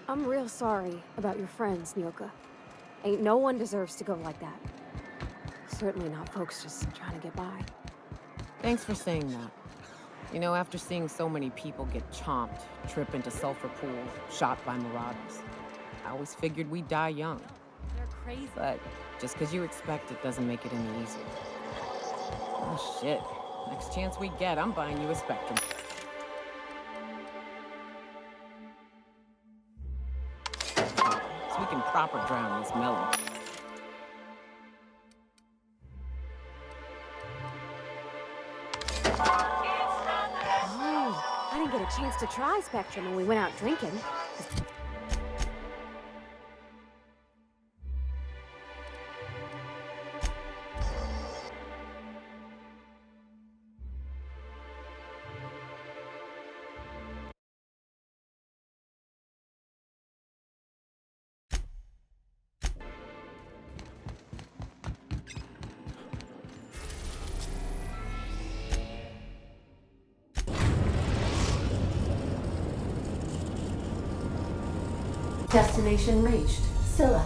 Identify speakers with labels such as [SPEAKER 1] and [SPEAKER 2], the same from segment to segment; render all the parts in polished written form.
[SPEAKER 1] I'm real sorry about your friends, Nyoka. Ain't no one deserves to go like that. Certainly not folks just trying to get by.
[SPEAKER 2] Thanks for saying that. You know, after seeing so many people get chomped, trip into sulfur pools, shot by marauders, I always figured we'd die young.
[SPEAKER 1] They're crazy.
[SPEAKER 2] But just because you expect it doesn't make it any easier. Oh shit. Next chance we get, I'm buying you a Spectrum. So we can proper drown this melon.
[SPEAKER 1] Oh, I didn't get a chance to try Spectrum when we went out drinking.
[SPEAKER 3] Destination reached. Scylla.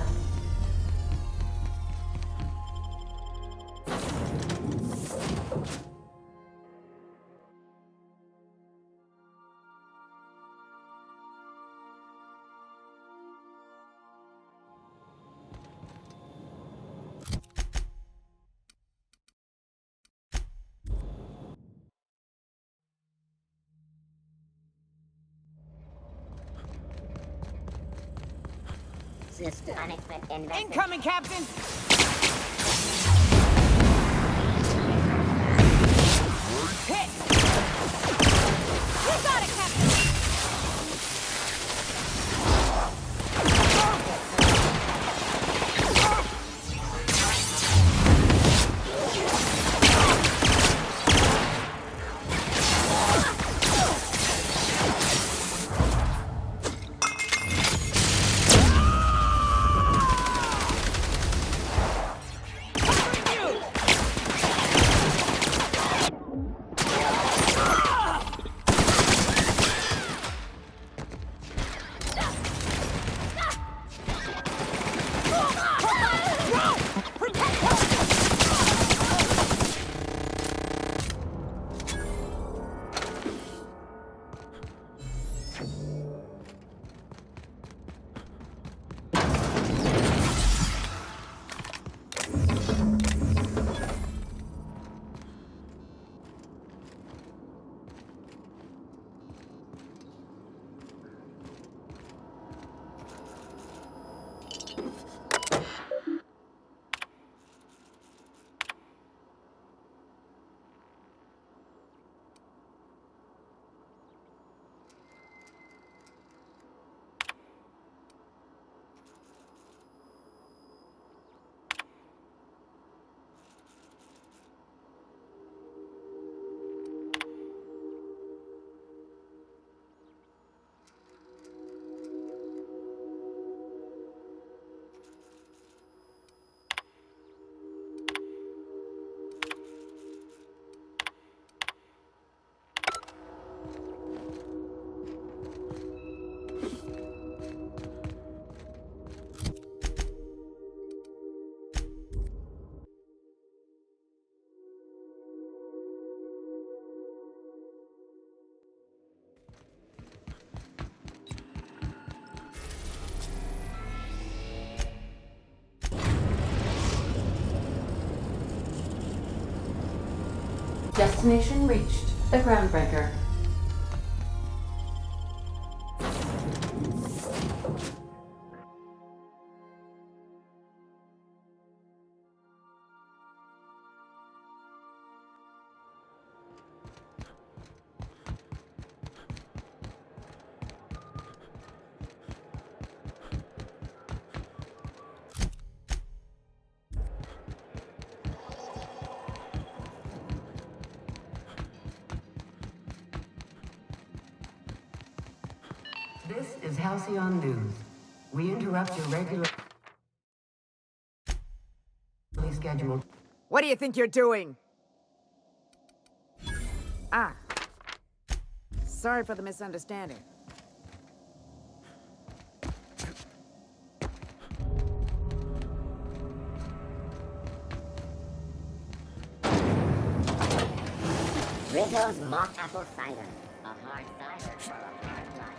[SPEAKER 4] Just unexpected investment.
[SPEAKER 2] Incoming, Captain! Hit!
[SPEAKER 1] You got it, Captain!
[SPEAKER 3] Destination reached. The Groundbreaker. This is Halcyon News. We interrupt your regularly scheduled.
[SPEAKER 2] What do you think you're doing? Ah. Sorry for the misunderstanding.
[SPEAKER 4] Rizzo's mock apple cider. A hard cider for a hard life.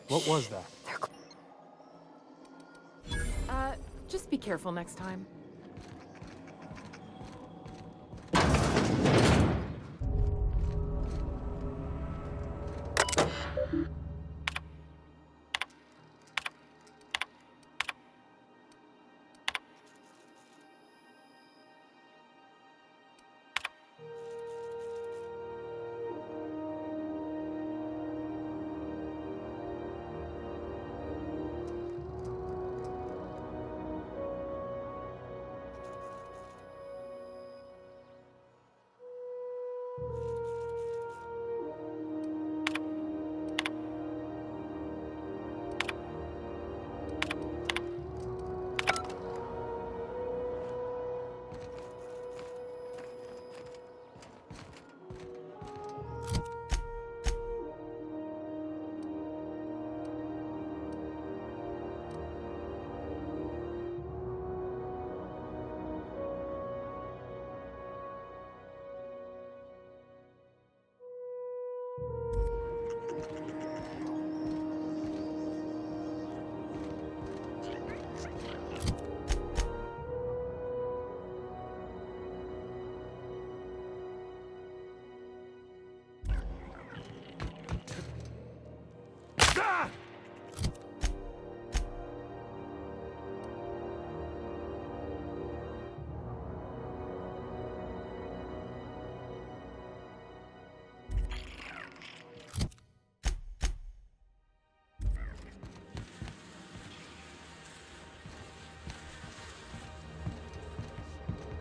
[SPEAKER 5] What was that?
[SPEAKER 2] Just be careful next time.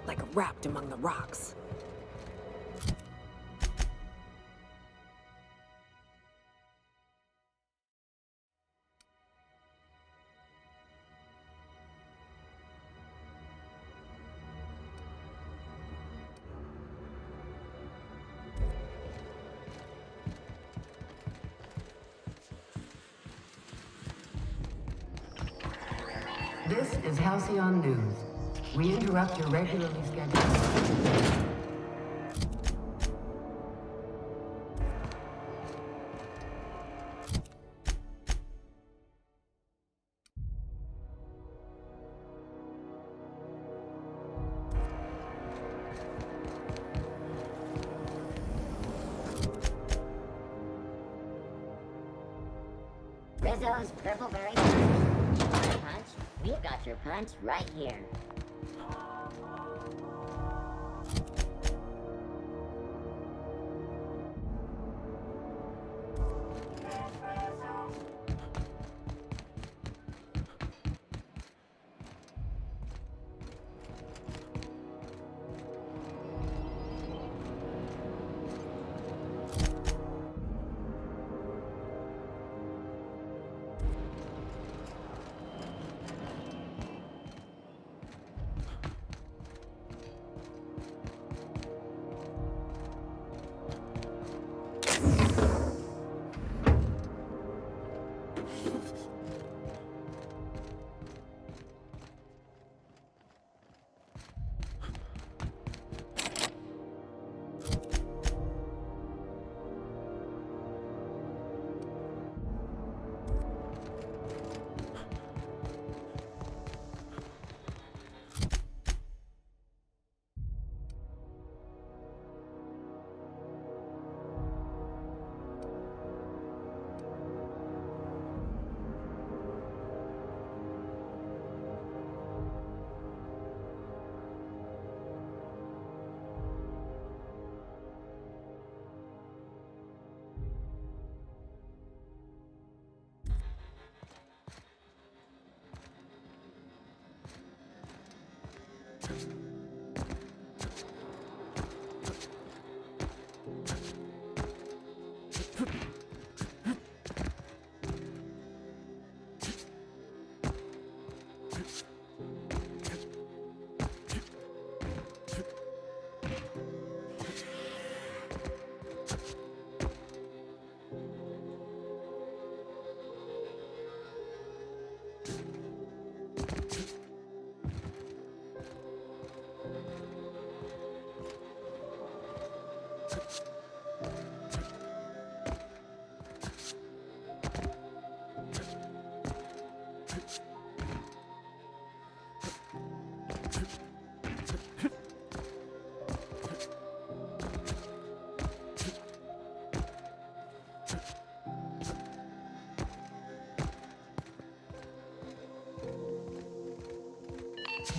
[SPEAKER 2] Like wrapped among the rocks.
[SPEAKER 3] This is Halcyon News. We interrupt your regularly scheduled...
[SPEAKER 4] Rizzo's purple berry punch. Want a punch? We've got your punch right here.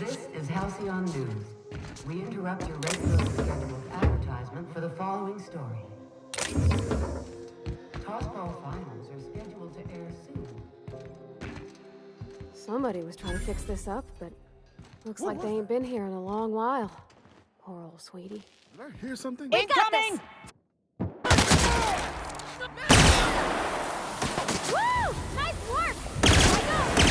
[SPEAKER 3] This is Halcyon News. We interrupt your regularly scheduled advertisement for the following story. Tossball finals are scheduled to air soon.
[SPEAKER 1] Somebody was trying to fix this up, but looks like they ain't been here in a long while. Poor old sweetie.
[SPEAKER 5] Did I hear something?
[SPEAKER 2] Incoming!
[SPEAKER 1] Woo! Nice work! I go!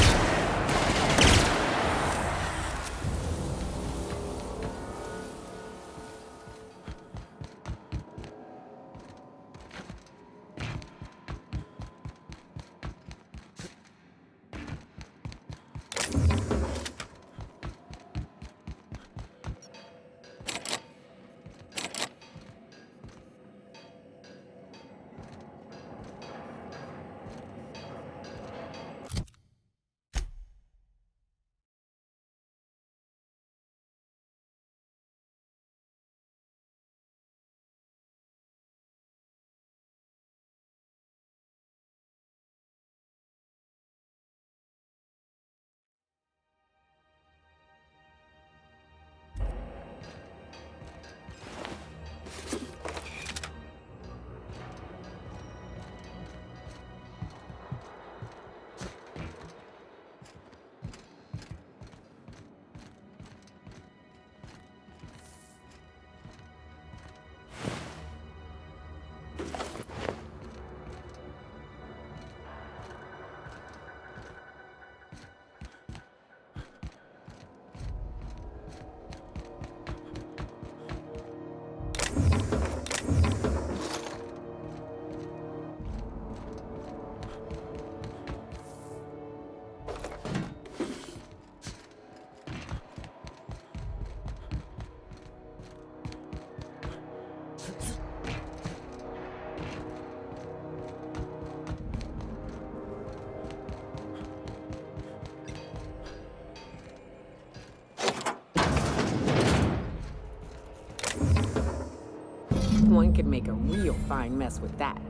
[SPEAKER 2] One could make a real fine mess with that.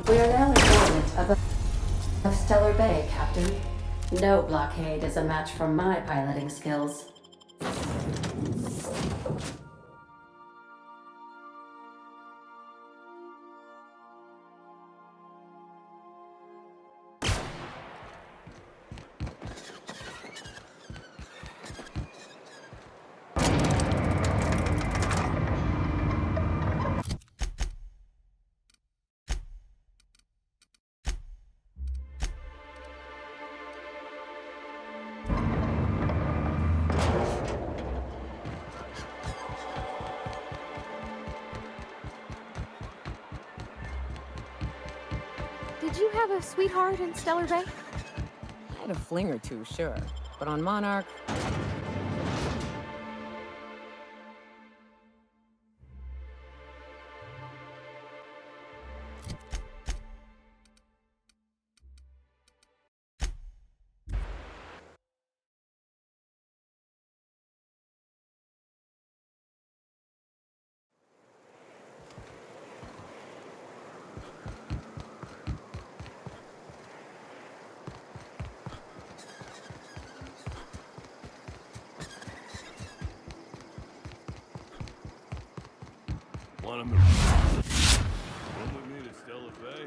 [SPEAKER 6] We are now in orbit above Stellar Bay, Captain. No blockade is a match for my piloting skills.
[SPEAKER 1] have a sweetheart in Stellar Bay?
[SPEAKER 2] I had a fling or two, sure. But on Monarch,
[SPEAKER 5] Want to move? Come with me to Stellar Bay.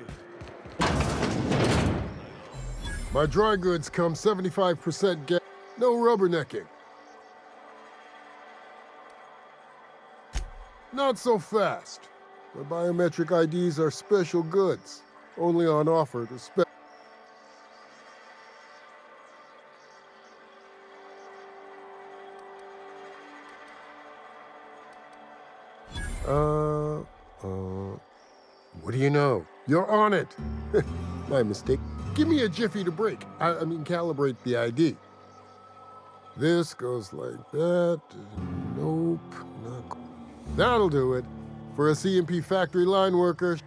[SPEAKER 7] My dry goods come 75% no rubbernecking. Not so fast. My biometric IDs are special goods, only on offer to what do you know? You're on it. My mistake. Give me a jiffy to break. I mean, calibrate the ID. This goes like that. Nope. Not... That'll do it. For a CMP factory line worker,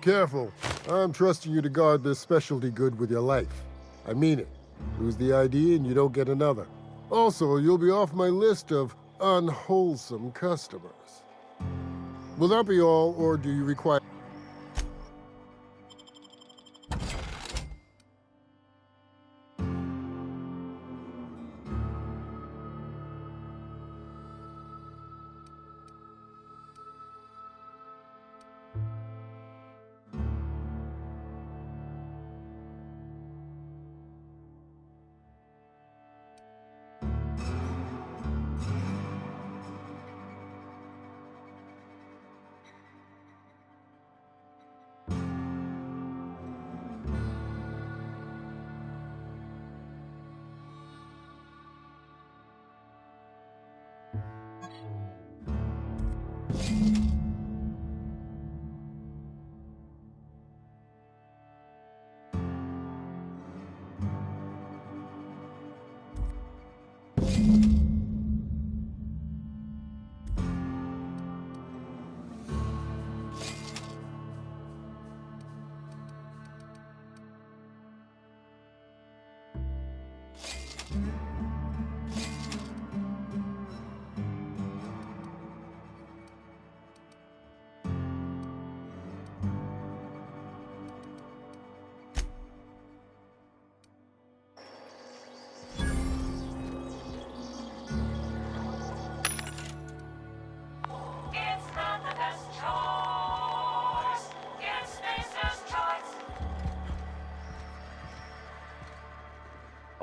[SPEAKER 7] careful. I'm trusting you to guard this specialty good with your life. I mean it. Lose the ID and you don't get another. Also, you'll be off my list of unwholesome customers. Will that be all, or do you require...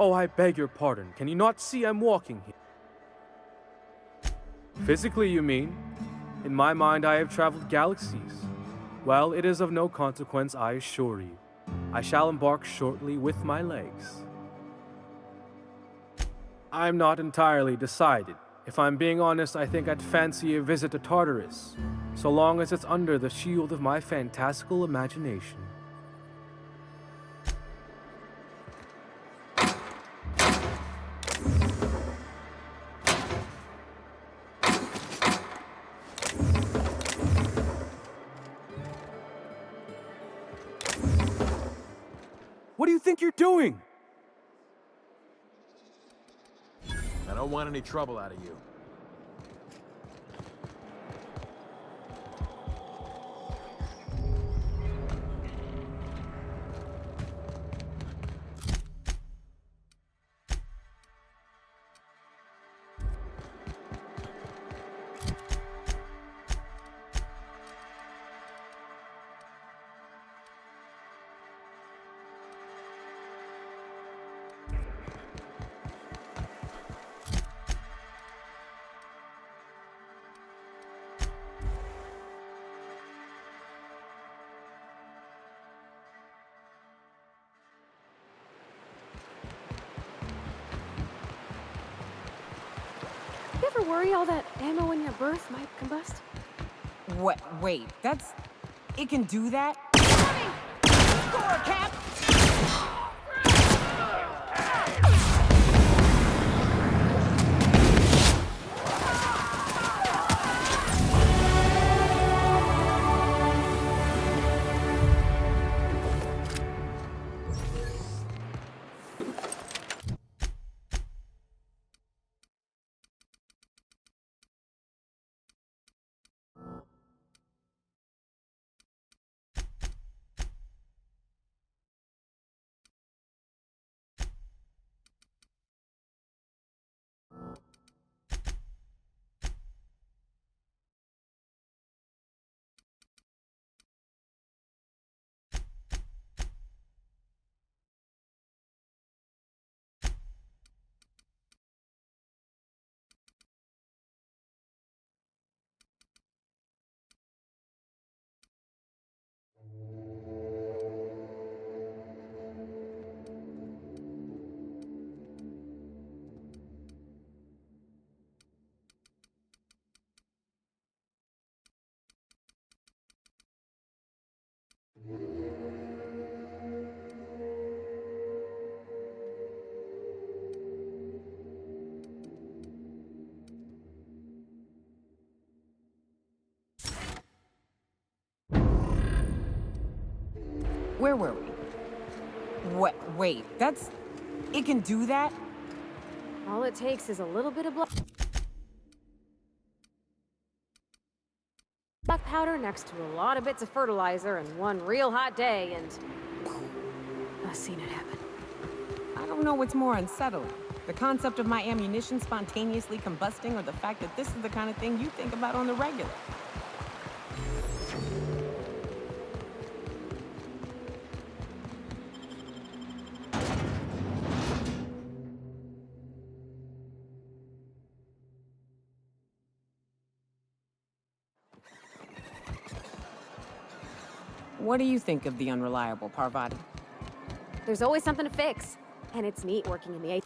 [SPEAKER 8] Oh, I beg your pardon. Can you not see I'm walking here? Physically, you mean? In my mind, I have traveled galaxies. Well, it is of no consequence, I assure you. I shall embark shortly with my legs. I'm not entirely decided. If I'm being honest, I think I'd fancy a visit to Tartarus, so long as it's under the shield of my fantastical imagination. What do you think you're doing?
[SPEAKER 9] I don't want any trouble out of you.
[SPEAKER 1] You ever worry all that ammo in your berth might combust?
[SPEAKER 2] what? Wait, that's... It can do that? power, Cap! Where were we? Wait, that's... It can do that?
[SPEAKER 1] All it takes is a little bit of black powder next to a lot of bits of fertilizer and one real hot day, and I've seen it happen.
[SPEAKER 2] I don't know what's more unsettling. The concept of my ammunition spontaneously combusting, or the fact that this is the kind of thing you think about on the regular. What do you think of the unreliable Parvati?
[SPEAKER 1] There's always something to fix, and it's neat working in the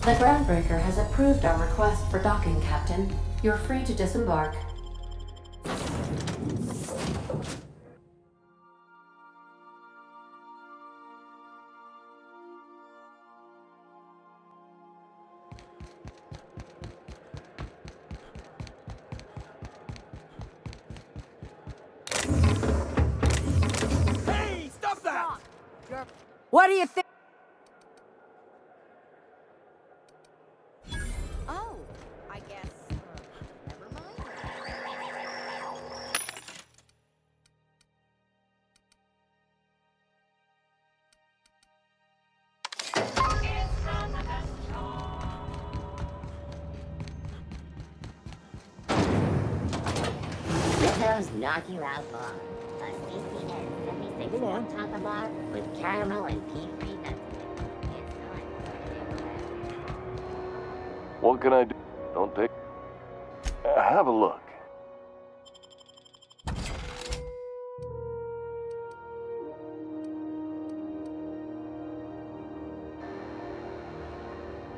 [SPEAKER 6] The groundbreaker has approved our request for docking, Captain. You're free to disembark.
[SPEAKER 9] Hey, stop that!
[SPEAKER 2] What do you think?
[SPEAKER 4] Oh, I guess. Never mind. Those knock you out bar. A CCN 76 milk chocolate bar with caramel and pea-free nuts. It's time for a big
[SPEAKER 5] What can I do? Don't take... have a look.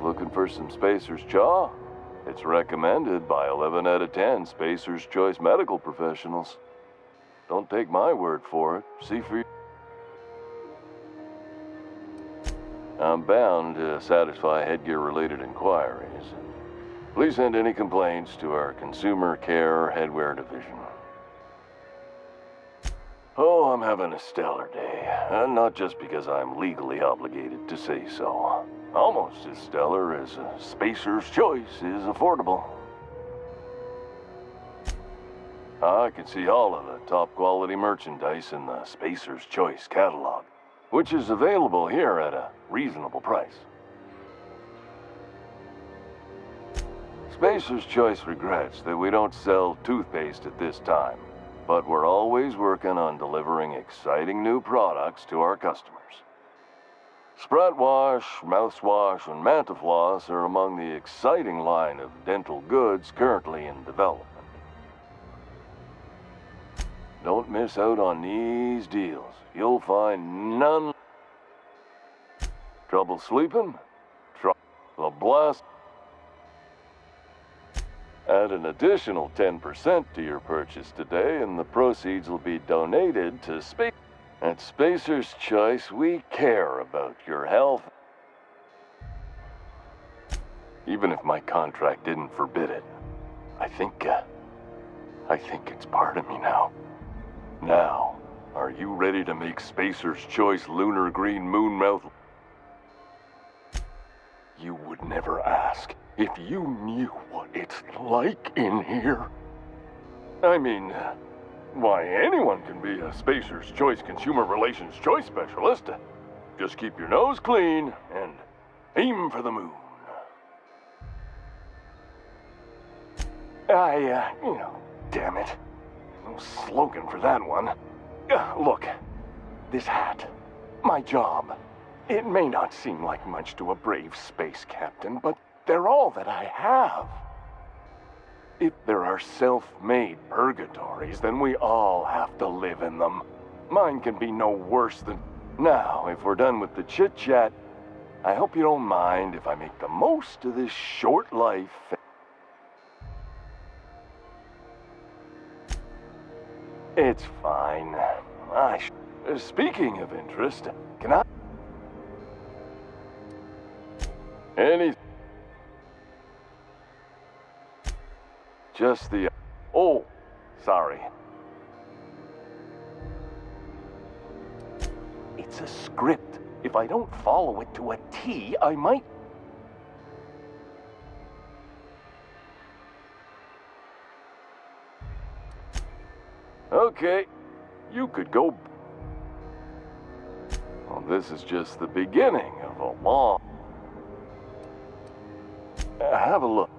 [SPEAKER 5] Looking for some Spacer's Chaw? It's recommended by 11 out of 10 Spacer's Choice medical professionals. Don't take my word for it. See for you. I'm bound to satisfy headgear-related inquiries. Please send any complaints to our Consumer Care Headwear Division. Oh, I'm having a stellar day. And not just because I'm legally obligated to say so. Almost as stellar as a Spacer's Choice is affordable. I can see all of the top quality merchandise in the Spacer's Choice catalog, which is available here at a reasonable price. Spacer's Choice regrets that we don't sell toothpaste at this time, but we're always working on delivering exciting new products to our customers. Sprat Wash, Mouthwash, and Mantafloss are among the exciting line of dental goods currently in development. Don't miss out on these deals. You'll find none. Trouble sleeping? Trouble blast. Add an additional 10% to your purchase today, and the proceeds will be donated to Space. At Spacer's Choice, we care about your health. Even if my contract didn't forbid it, I think it's part of me now. Now, are you ready to make Spacer's Choice Lunar Green Moonmouth? You would never ask if you knew what it's like in here. I mean, why, anyone can be a Spacer's Choice Consumer Relations Choice Specialist. Just keep your nose clean and aim for the moon. Damn it. No slogan for that one. Look, this hat, my job. It may not seem like much to a brave space captain, but they're all that I have. If there are self-made purgatories, then we all have to live in them. Mine can be no worse than... Now, if we're done with the chit-chat, I hope you don't mind if I make the most of this short life. It's fine. Speaking of interest, can I... Just the... Oh, sorry. It's a script. If I don't follow it to a T, I might... Okay, you could go... Well, this is just the beginning of a long... Have a look.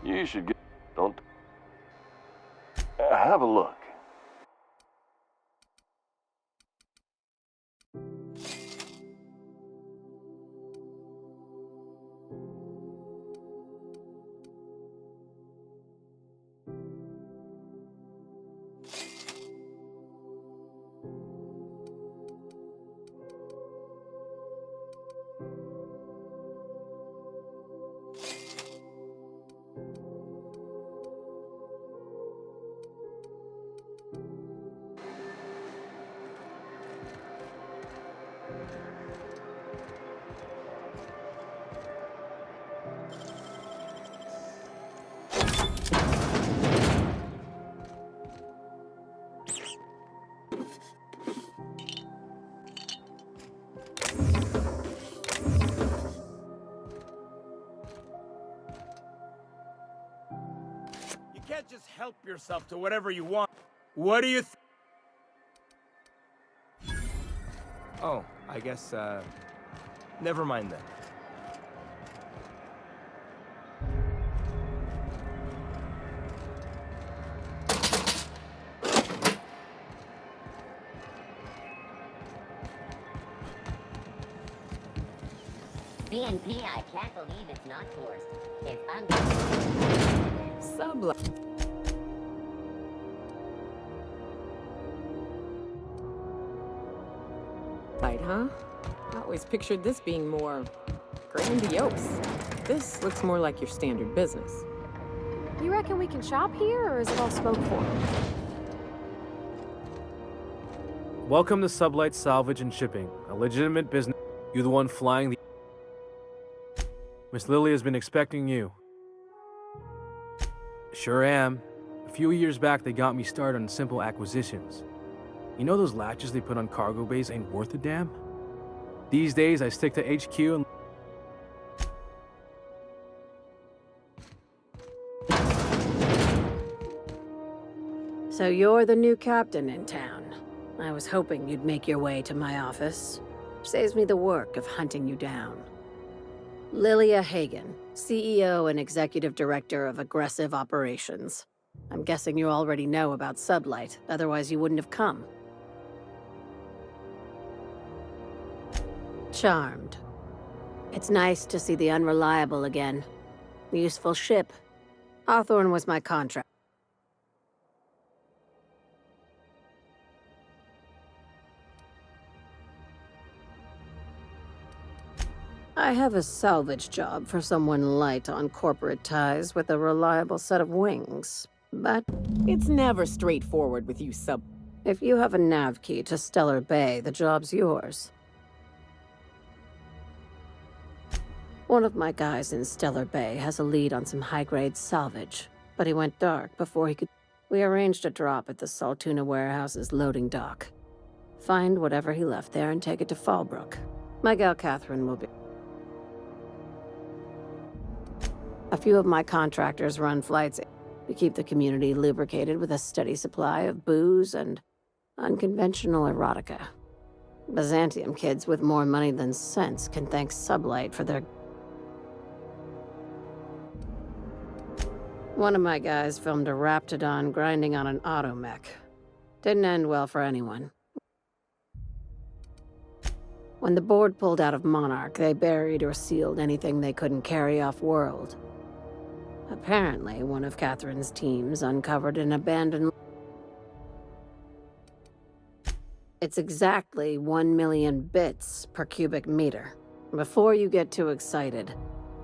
[SPEAKER 5] You should get... Don't... Have a look.
[SPEAKER 9] can't just help yourself to whatever you want. What do you
[SPEAKER 10] Oh, I guess, never mind then.
[SPEAKER 4] BNP, I can't believe it's not forced. It's
[SPEAKER 2] Sublight. Right, huh? I always pictured this being more grandiose. This looks more like your standard business.
[SPEAKER 1] You reckon we can shop here, or is it all spoke for?
[SPEAKER 8] Welcome to Sublight Salvage and Shipping, a legitimate business. You the one flying the... Miss Lily has been expecting you. Sure am. A few years back, they got me started on simple acquisitions. You know those latches they put on cargo bays ain't worth a damn? These days, I stick to HQ and...
[SPEAKER 6] So you're the new captain in town. I was hoping you'd make your way to my office. Saves me the work of hunting you down. Lilia Hagen, CEO and Executive Director of Aggressive Operations. I'm guessing you already know about Sublight, otherwise you wouldn't have come. Charmed. It's nice to see the Unreliable again. Useful ship. Hawthorne was my contract. I have a salvage job for someone light on corporate ties with a reliable set of wings, but
[SPEAKER 2] It's never straightforward with you,
[SPEAKER 6] if you have a nav key to Stellar Bay, the job's yours. One of my guys in Stellar Bay has a lead on some high-grade salvage, but he went dark before he could... We arranged a drop at the Saltuna warehouse's loading dock. Find whatever he left there and take it to Fallbrook. My gal Catherine will be... A few of my contractors run flights. We keep the community lubricated with a steady supply of booze and unconventional erotica. Byzantium kids with more money than sense can thank Sublight for their... One of my guys filmed a Raptidon grinding on an automech. Didn't end well for anyone. When the board pulled out of Monarch, they buried or sealed anything they couldn't carry off-world. Apparently, one of Catherine's teams uncovered an abandoned... It's exactly 1 million bits per cubic meter. Before you get too excited,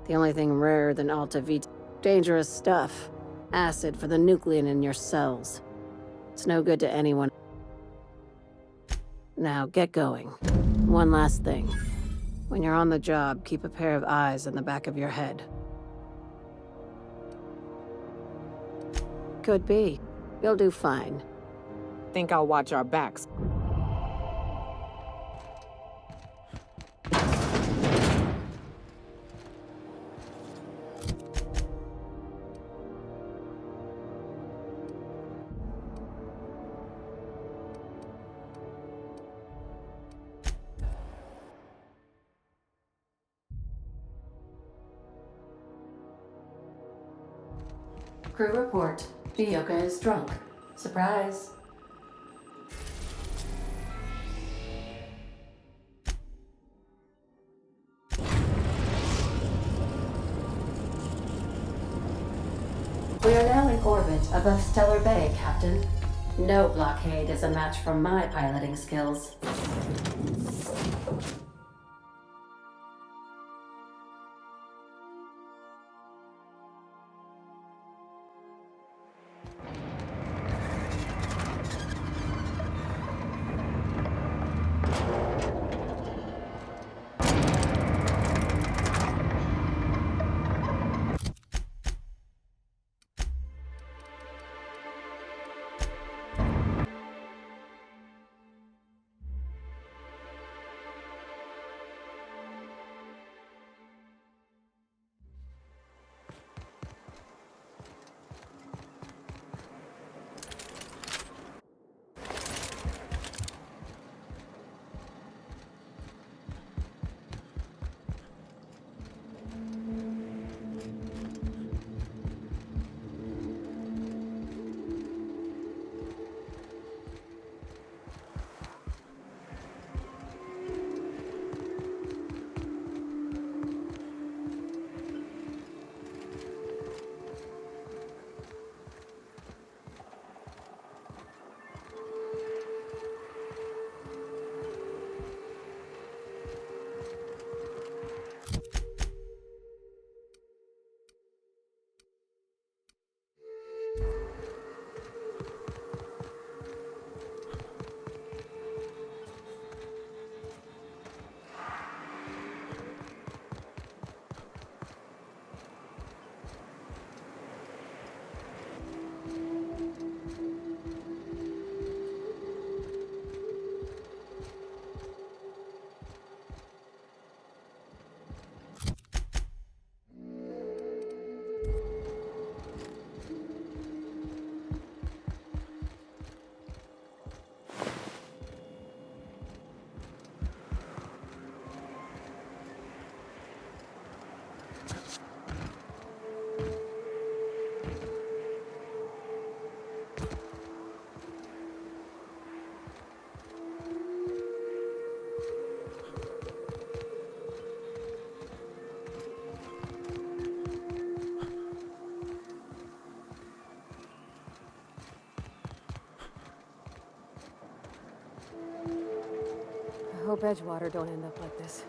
[SPEAKER 6] the only thing rarer than Alta Vita... Dangerous stuff. Acid for the nucleon in your cells. It's no good to anyone. Now, get going. One last thing. When you're on the job, keep a pair of eyes in the back of your head. Could be. You'll do fine.
[SPEAKER 2] Think I'll watch our backs.
[SPEAKER 6] Crew report. Yoka is drunk. Surprise. We are now in orbit above Stellar Bay, Captain. No blockade is a match for my piloting skills.
[SPEAKER 1] hope Edgewater don't end up like this.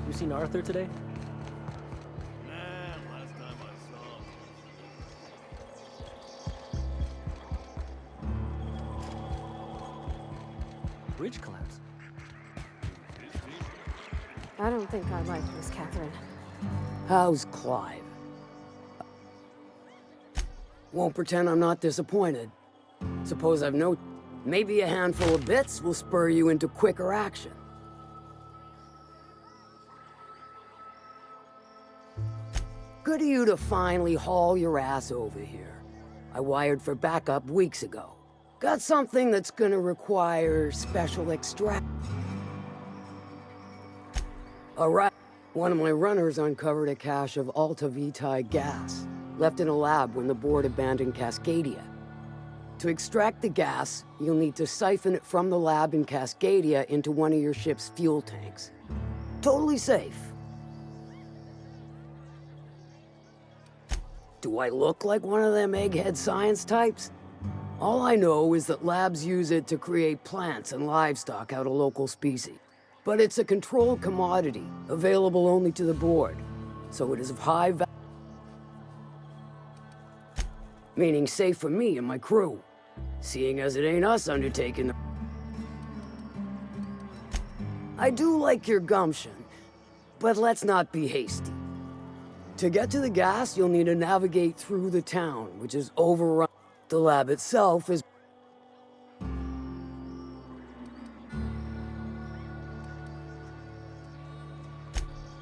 [SPEAKER 11] You seen Arthur today? Bridge collapse.
[SPEAKER 1] I don't think I like Miss Catherine.
[SPEAKER 12] How's Clive? Won't pretend I'm not disappointed. Suppose I've no... Maybe a handful of bits will spur you into quicker action. Good of you to finally haul your ass over here. I wired for backup weeks ago. Got something that's gonna require special extract. Alright, one of my runners uncovered a cache of Alta Vitae gas, left in a lab when the board abandoned Cascadia. To extract the gas, you'll need to siphon it from the lab in Cascadia into one of your ship's fuel tanks. Totally safe. Do I look like one of them egghead science types? All I know is that labs use it to create plants and livestock out of local species. But it's a controlled commodity, available only to the board, so it is of high value. Meaning safe for me and my crew, seeing as it ain't us undertaking the... I do like your gumption, but let's not be hasty. To get to the gas, you'll need to navigate through the town, which is overrun. The lab itself is...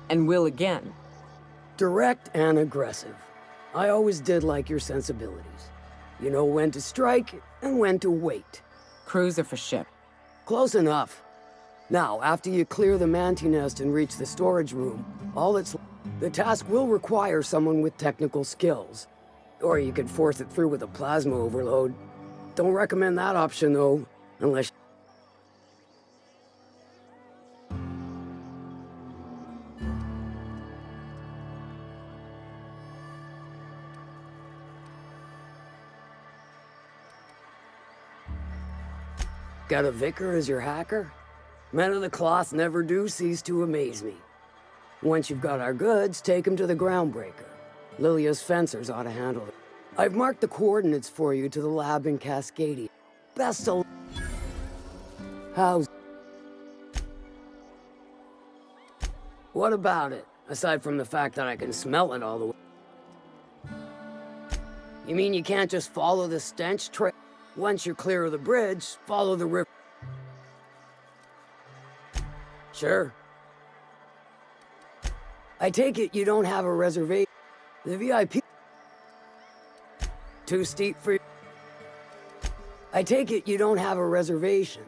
[SPEAKER 2] And will again.
[SPEAKER 12] Direct and aggressive. I always did like your sensibilities. You know when to strike and when to wait.
[SPEAKER 2] Cruiser for ship.
[SPEAKER 12] Close enough. Now, after you clear the manti nest and reach the storage room, the task will require someone with technical skills. Or you could force it through with a plasma overload. Don't recommend that option, though, unless... Got a vicar as your hacker? Men of the cloth never do cease to amaze me. Once you've got our goods, take them to the groundbreaker. Lilia's fencers ought to handle it. I've marked the coordinates for you to the lab in Cascadia. Best of... How's... What about it, aside from the fact that I can smell it all the way? You mean you can't just follow the stench trail? Once you're clear of the bridge, follow the river. Sure. I take it you don't have a reservation. The VIP... Too steep for you? I take it you don't have a reservation.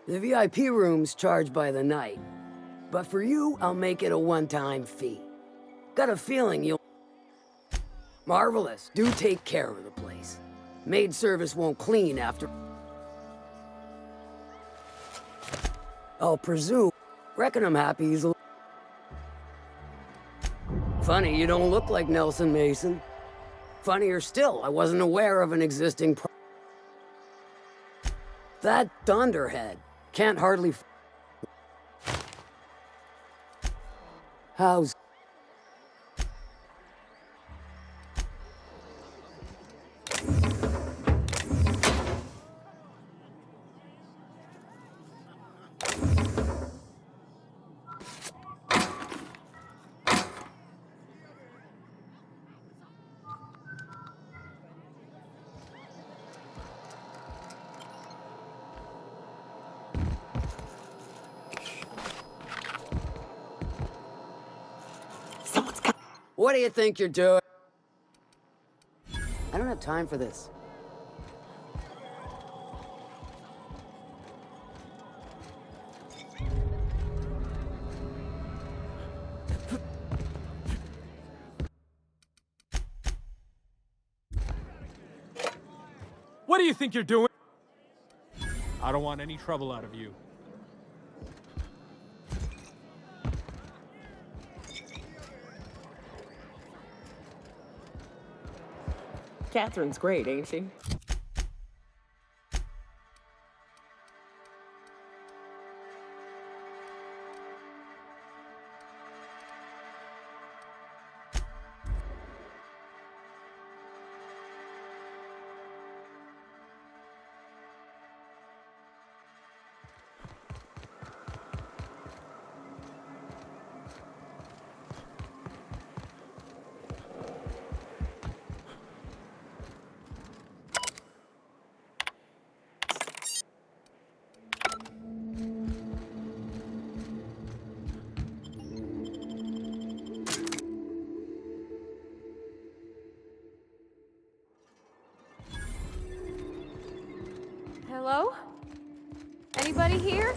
[SPEAKER 12] The VIP room's charged by the night. But for you, I'll make it a one-time fee. Got a feeling you'll... Marvelous. Do take care of the place. Maid service won't clean after... I'll presume. Reckon I'm happy he's... Funny, you don't look like Nelson Mason. Funnier still, I wasn't aware of an existing That dunderhead can't hardly... How's... What do you think you're doing? I don't have time for this.
[SPEAKER 8] What do you think you're doing?
[SPEAKER 13] I don't want any trouble out of you.
[SPEAKER 2] Catherine's great, ain't she?
[SPEAKER 1] Hello? Anybody here?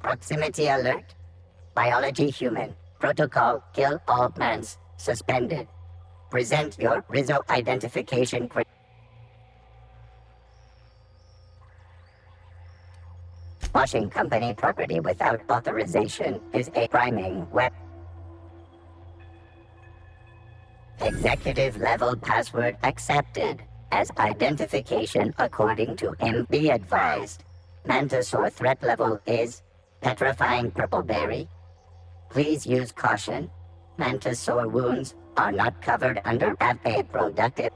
[SPEAKER 4] Proximity alert. Biology human. Protocol kill all plants. Suspended. Present your Rizzo identification. Washing company property without authorization is a priming weapon. Executive level password accepted as identification according to him. Be advised. Mantisaur threat level is petrifying purple berry. Please use caution. Mantisaur wounds are not covered under a productive.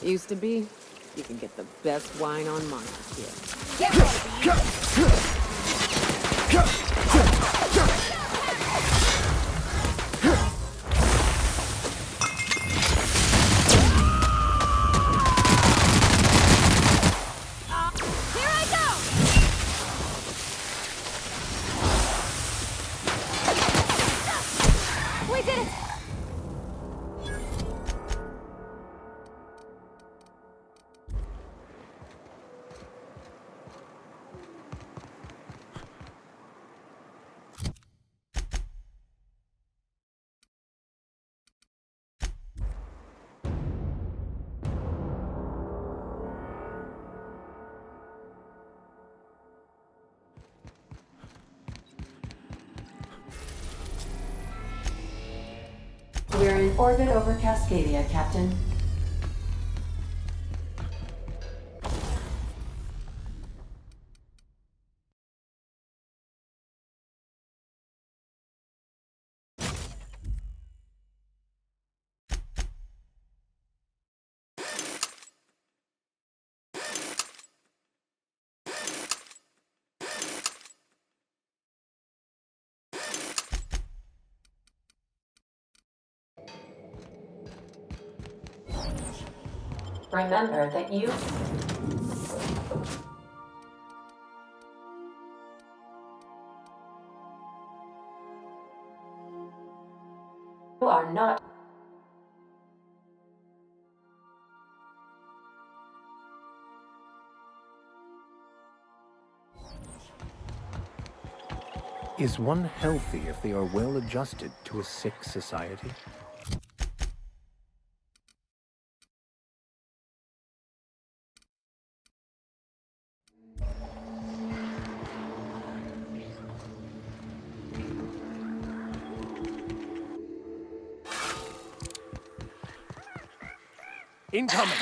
[SPEAKER 2] Used to be, you can get the best wine on Monarch here.
[SPEAKER 1] Here I go! We did it!
[SPEAKER 14] We're in orbit over Cascadia, Captain. Remember that you are not.
[SPEAKER 15] Is one healthy if they are well adjusted to a sick society?
[SPEAKER 10] Incoming!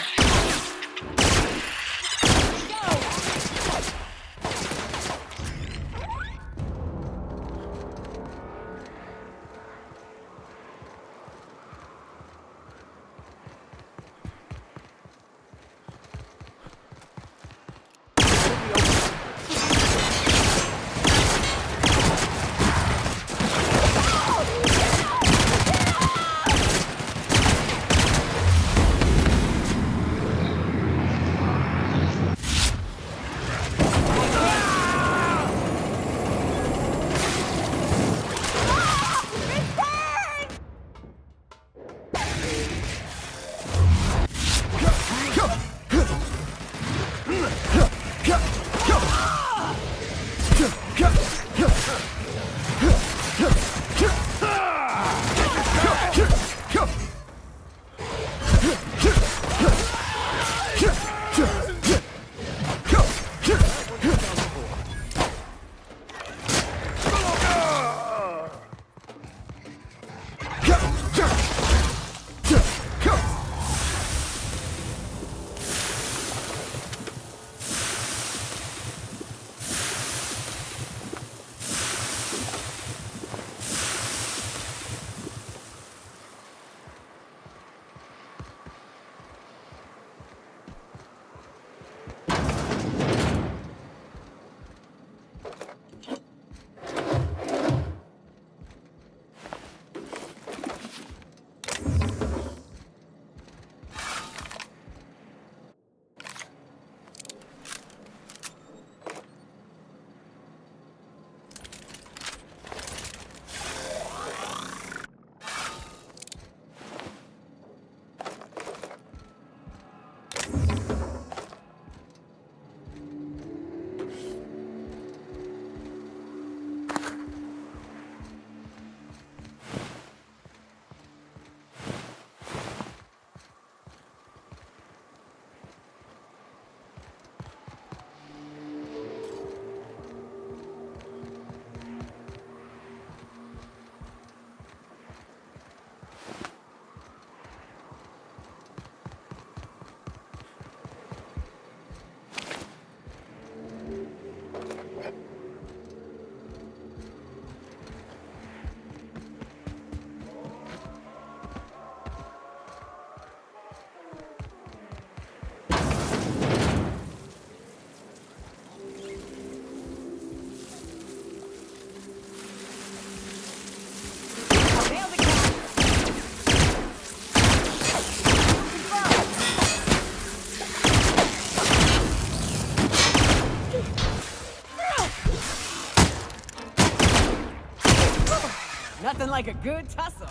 [SPEAKER 2] Nothing like a good tussle.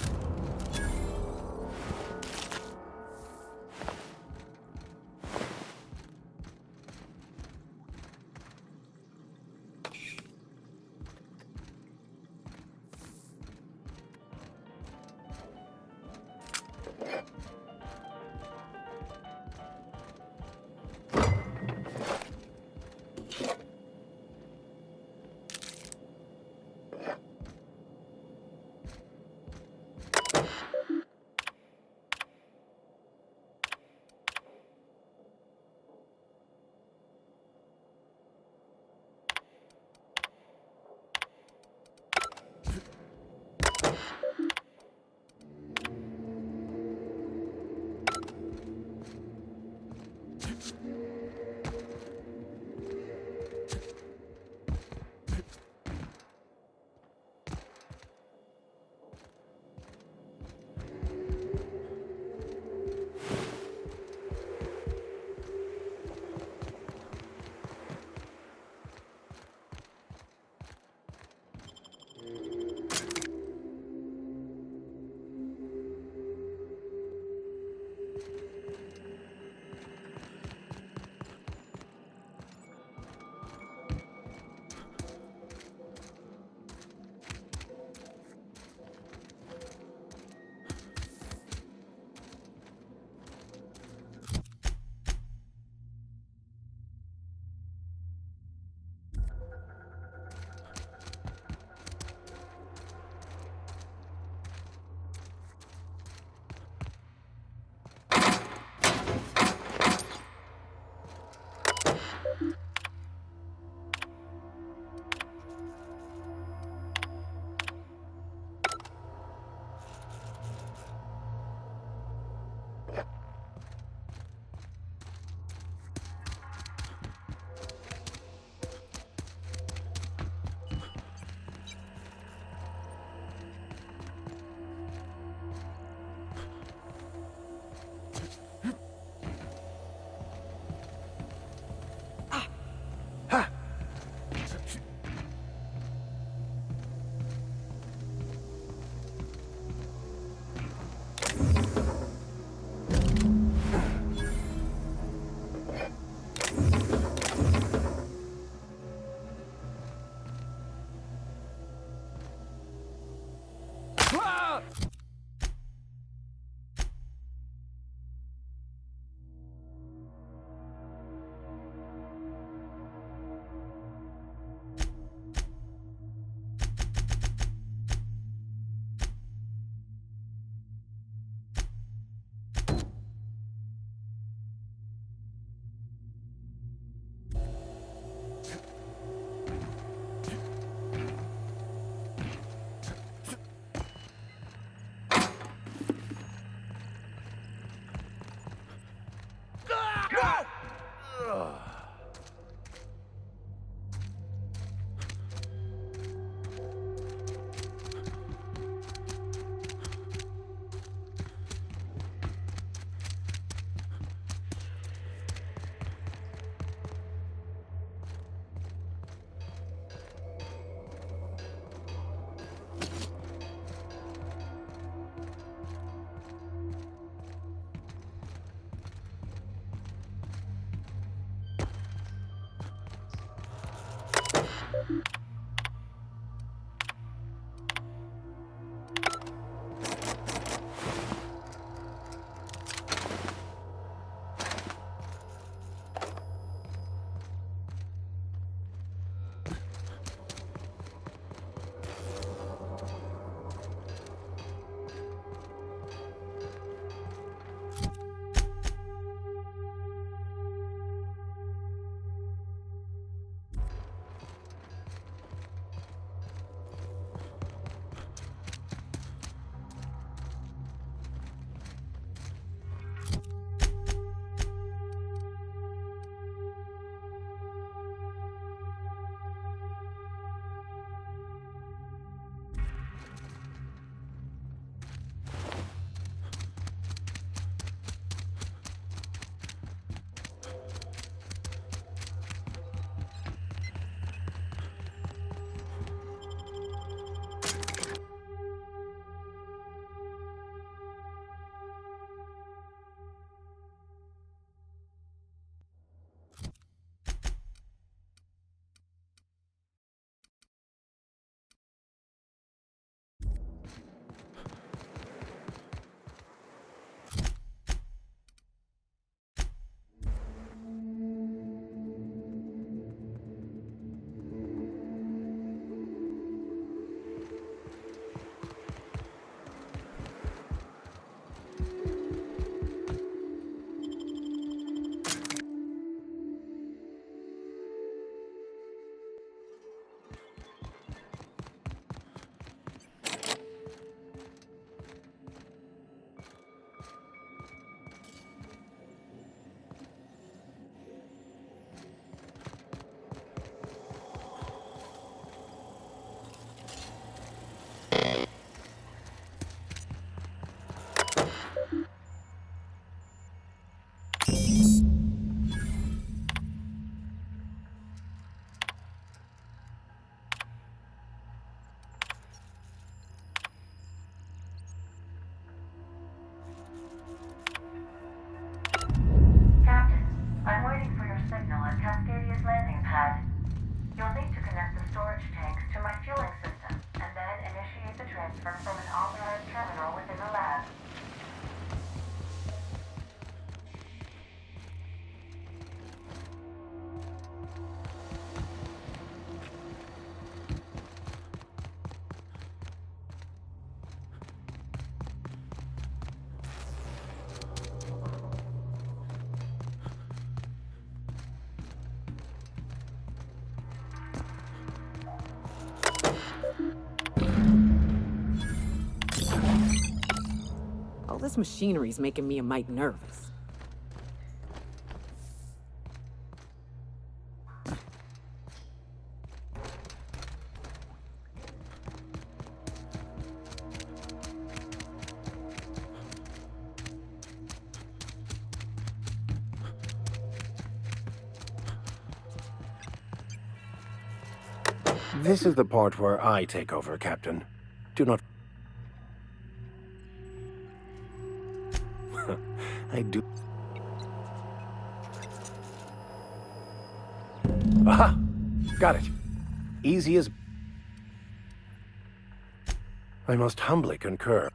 [SPEAKER 16] from an authorized terminal within the lab.
[SPEAKER 2] All this machinery's making me a mite nervous.
[SPEAKER 15] This is the part where I take over, Captain. Do not... I do... Aha! Got it. Easy as... I must humbly concur.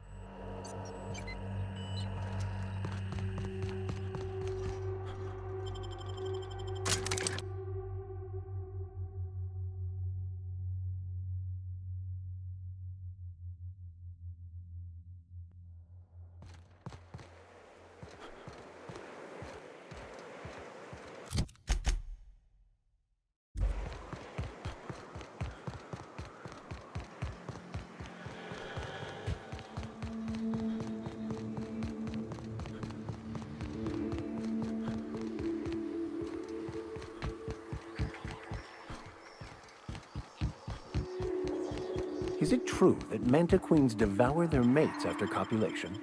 [SPEAKER 15] Is it true that manta queens devour their mates after copulation?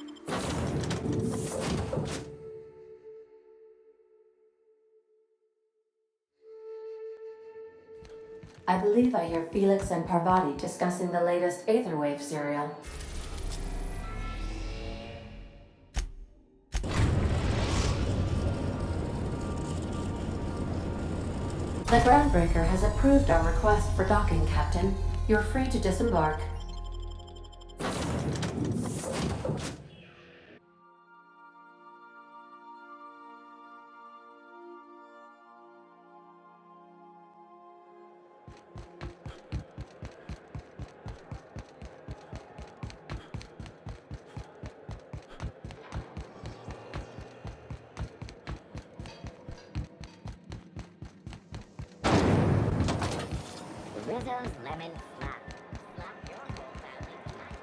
[SPEAKER 14] I believe I hear Felix and Parvati discussing the latest Aetherwave serial. The Groundbreaker has approved our request for docking, Captain. You're free to disembark.
[SPEAKER 4] Rizzo's Lemon Slap. Slap your whole family tonight.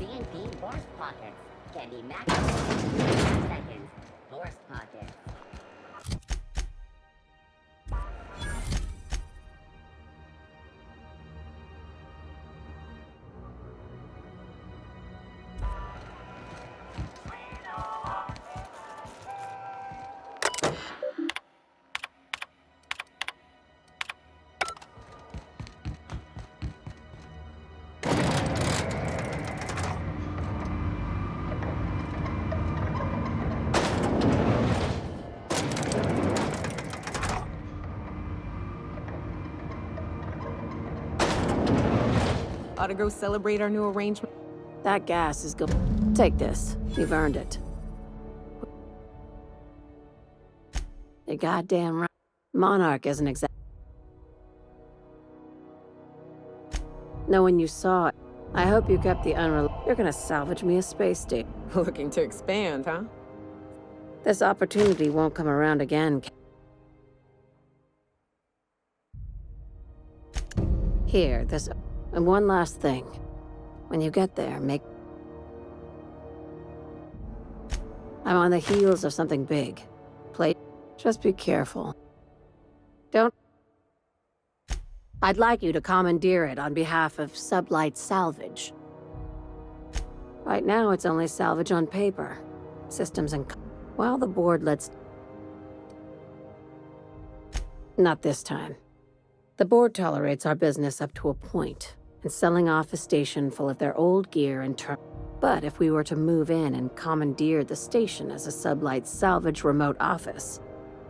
[SPEAKER 4] CNP Horse Pockets can be maximum in 2.5 seconds. Horse Pockets.
[SPEAKER 2] Ought to go celebrate our new arrangement.
[SPEAKER 6] That gas is good. Take this. You've earned it. You're goddamn right. Monarch isn't exact. Knowing you saw it, I hope you kept the You're gonna salvage me a space station.
[SPEAKER 2] Looking to expand, huh?
[SPEAKER 6] This opportunity won't come around again. Here, this... And one last thing. When you get there, make... I'm on the heels of something big. Just be careful. Don't... I'd like you to commandeer it on behalf of Sublight Salvage. Right now, it's only salvage on paper. Systems and... Well, the board lets... Not this time. The board tolerates our business up to a point, and selling off a station full of their old gear and But if we were to move in and commandeer the station as a Sublight Salvage remote office,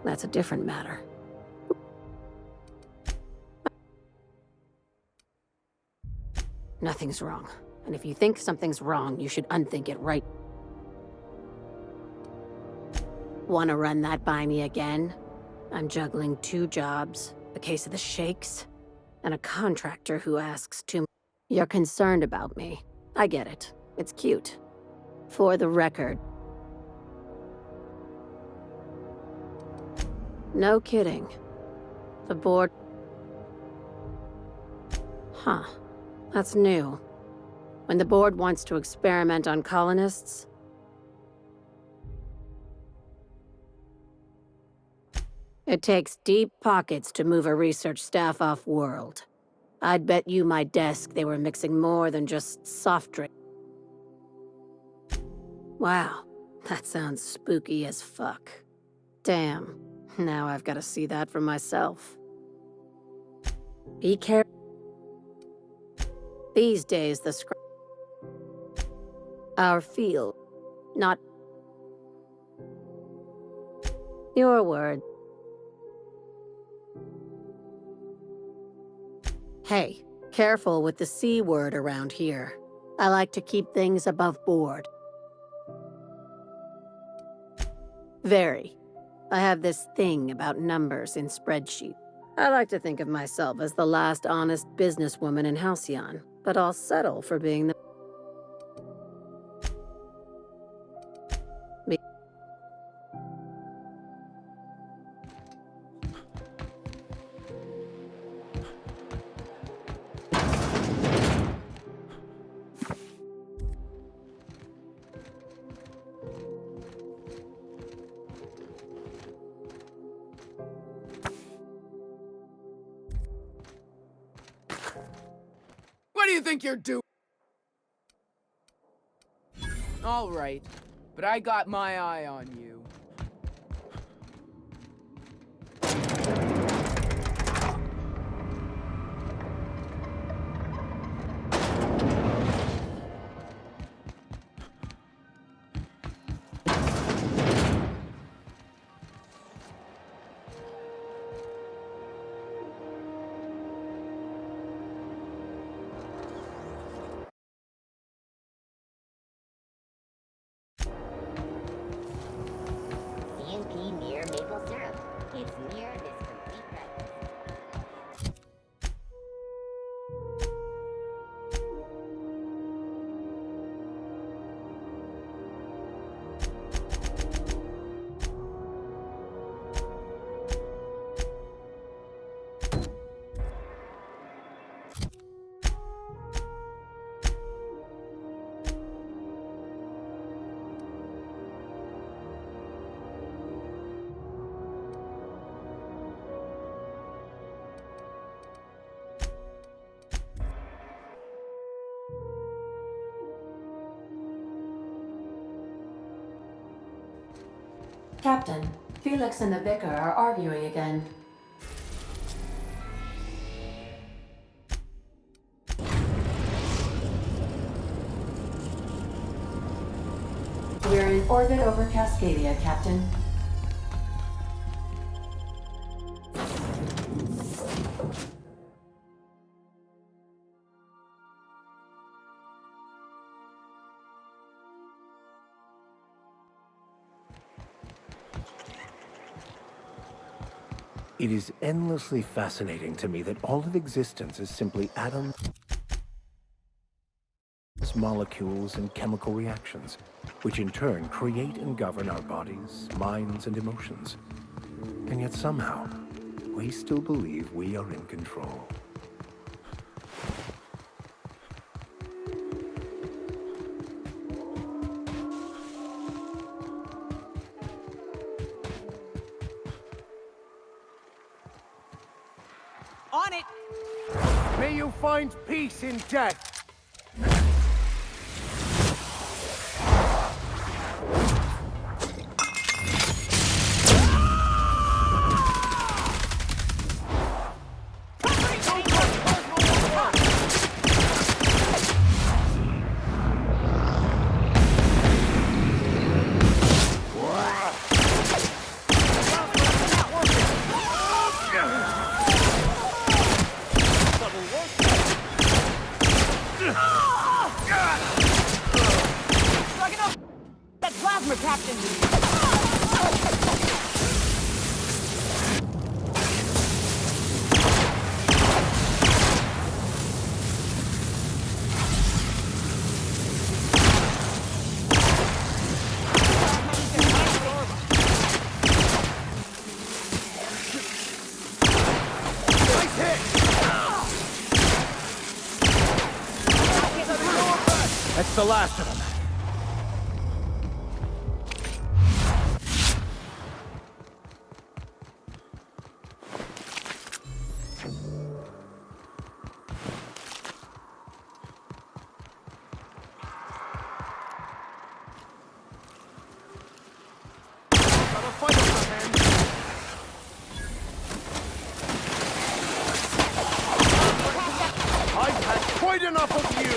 [SPEAKER 6] that's a different matter. Nothing's wrong. And if you think something's wrong, you should unthink it right. Wanna run that by me again? I'm juggling 2 jobs, a case of the shakes, and a contractor who asks too much. You're concerned about me. I get it. It's cute. For the record. No kidding. The board... Huh. That's new. When the board wants to experiment on colonists... It takes deep pockets to move a research staff off-world. I'd bet you my desk they were mixing more than just soft drink. Wow, that sounds spooky as fuck. Damn, now I've got to see that for myself. Be careful. These days, the our field, not your word. Hey, careful with the C word around here. I like to keep things above board. Very. I have this thing about numbers in spreadsheets. I like to think of myself as the last honest businesswoman in Halcyon, but I'll settle for being the...
[SPEAKER 2] What do you think you're doing? All right, but I got my eye on you.
[SPEAKER 4] CNP near maple syrup. It's near this complete breakfast.
[SPEAKER 14] Captain, Felix and the Vicar are arguing again. We're in orbit over Cascadia, Captain.
[SPEAKER 15] It is endlessly fascinating to me that all of existence is simply atoms, molecules, and chemical reactions, which in turn create and govern our bodies, minds, and emotions. And yet somehow, we still believe we are in control.
[SPEAKER 2] On it!
[SPEAKER 9] May you find peace in death!
[SPEAKER 13] That's the last of them.
[SPEAKER 9] I've had quite enough of you!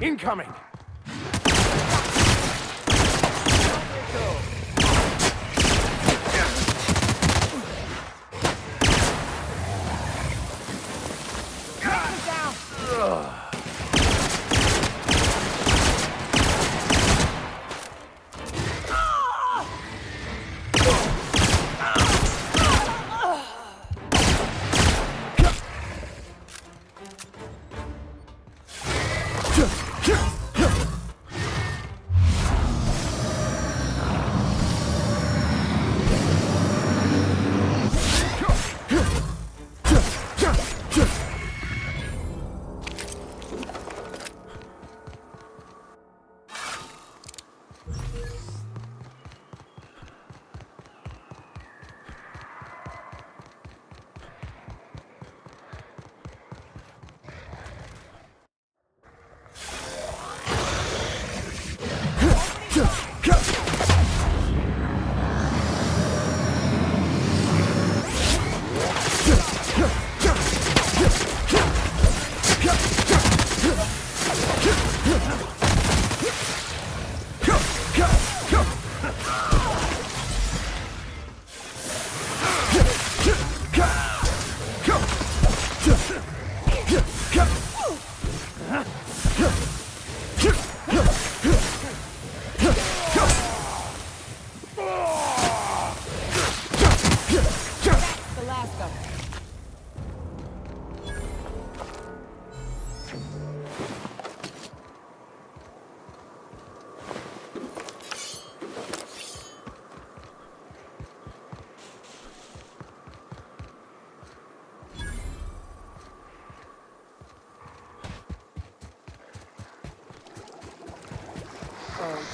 [SPEAKER 9] Incoming!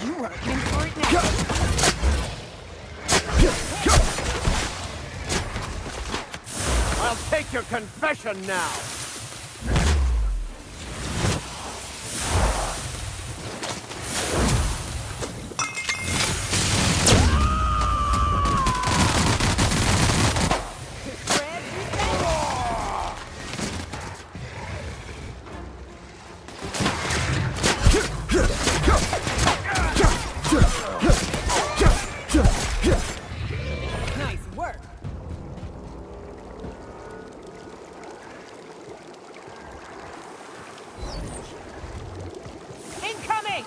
[SPEAKER 2] You are in for it now.
[SPEAKER 9] I'll take your confession now.
[SPEAKER 2] Nice work. Incoming!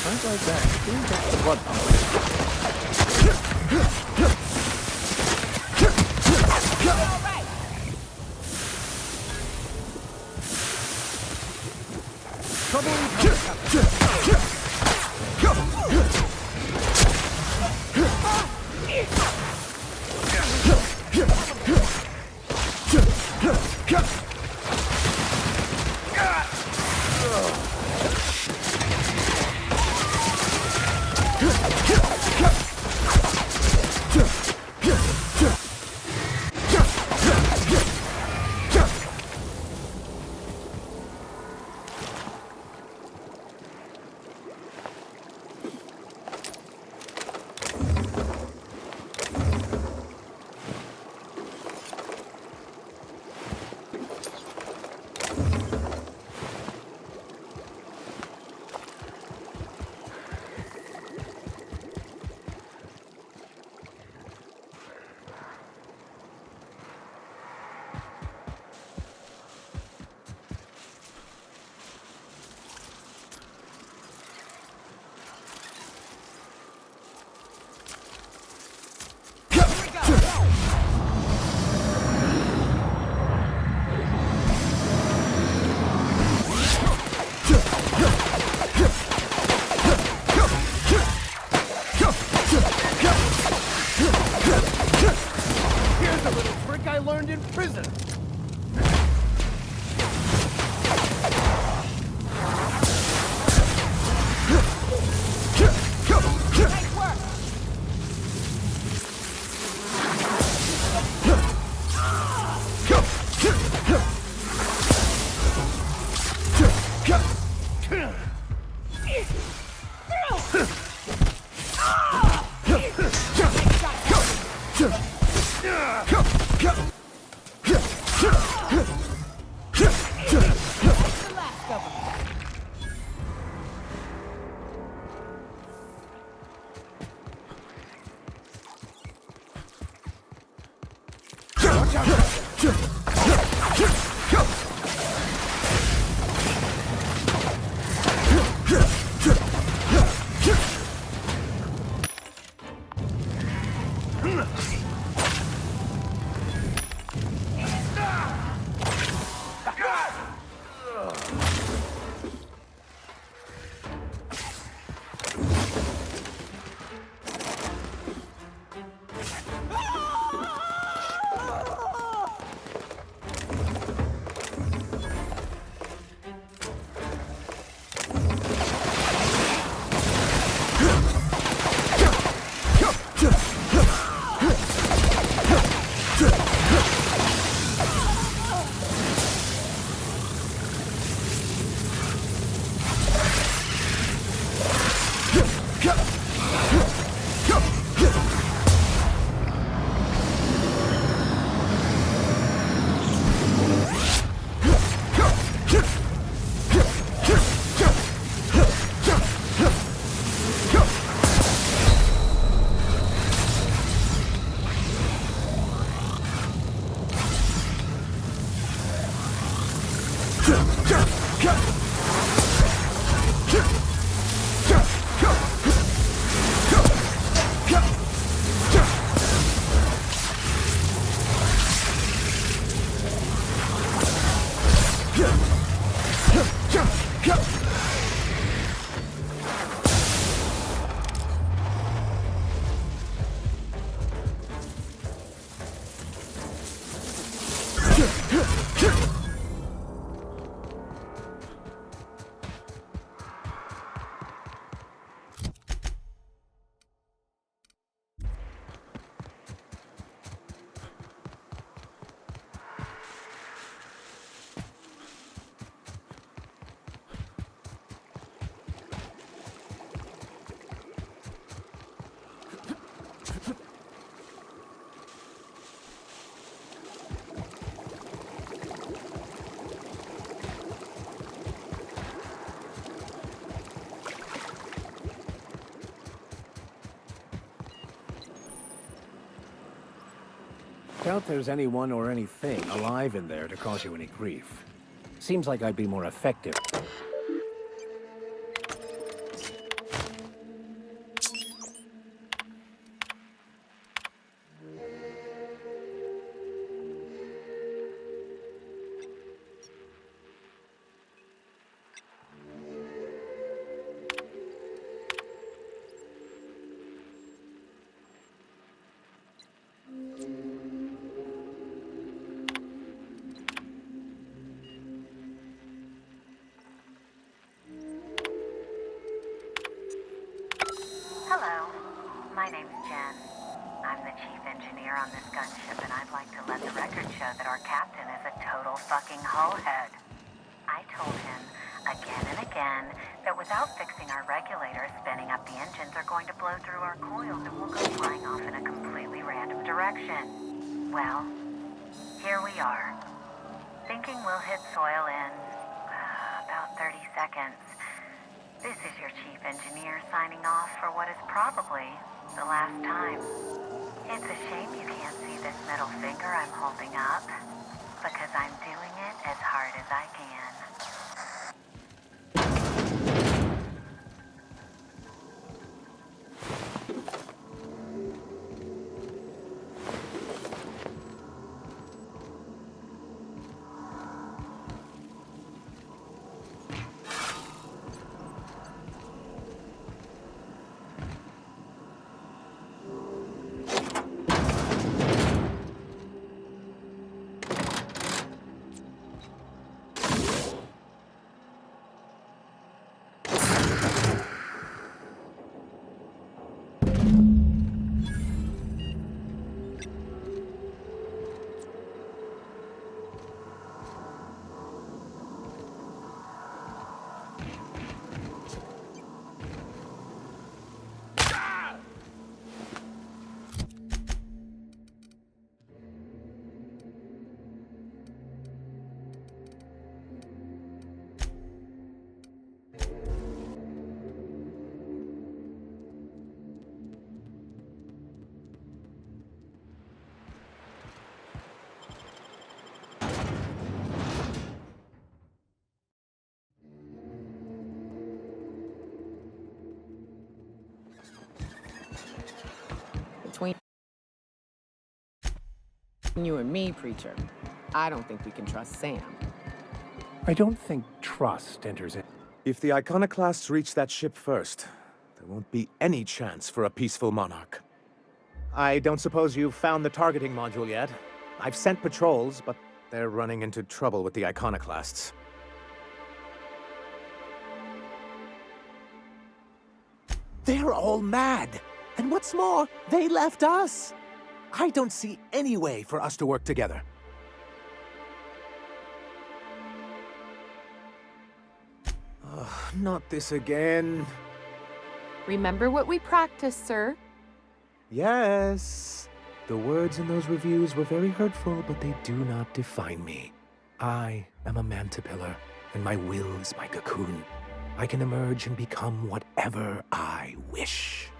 [SPEAKER 15] Times like that, things like the blood pump.
[SPEAKER 9] Here's a little trick I learned in prison.
[SPEAKER 2] Nice work.
[SPEAKER 15] Doubt there's anyone or anything alive in there to cause you any grief. Seems like I'd be more effective.
[SPEAKER 16] Hello, my name's Jen. I'm the chief engineer on this gunship, and I'd like to let the record show that our captain is a total fucking hullhead. I told him again and again that without fixing our regulators, spinning up the engines are going to blow through our coils and we'll go flying off in a completely random direction. Well, here we are. Thinking we'll hit soil in about 30 seconds. This is your chief engineer signing off for what is probably the last time. It's a shame you can't see this middle finger I'm holding up, because I'm doing it as hard as I can.
[SPEAKER 2] Between you and me, Preacher, I don't think we can trust Sam.
[SPEAKER 15] I don't think trust enters it.
[SPEAKER 10] If the Iconoclasts reach that ship first, there won't be any chance for a peaceful Monarch. I don't suppose you've found the targeting module yet. I've sent patrols, but they're running into trouble with the Iconoclasts. They're all mad! And what's more, they left us! I don't see any way for us to work together. Not this again.
[SPEAKER 17] Remember what we practiced, sir.
[SPEAKER 10] Yes. The words in those reviews were very hurtful, but they do not define me. I am a mantipillar, and my will is my cocoon. I can emerge and become whatever I wish.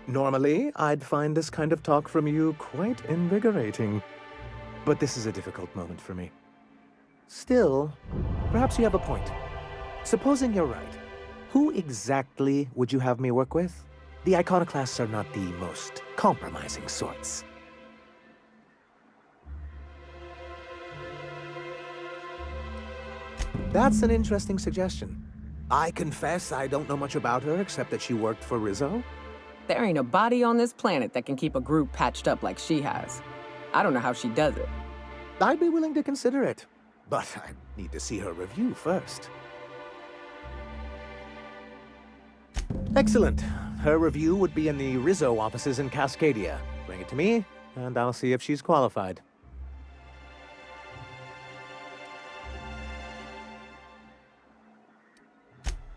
[SPEAKER 10] Normally, I'd find this kind of talk from you quite invigorating. But this is a difficult moment for me. Still, perhaps you have a point. Supposing you're right, who exactly would you have me work with? The Iconoclasts are not the most compromising sorts. That's an interesting suggestion. I confess I don't know much about her except that she worked for Rizzo.
[SPEAKER 2] There ain't a body on this planet that can keep a group patched up like she has. I don't know how she does it.
[SPEAKER 10] I'd be willing to consider it, but I need to see her review first. Excellent. Her review would be in the Rizzo offices in Cascadia. Bring it to me, and I'll see if she's qualified.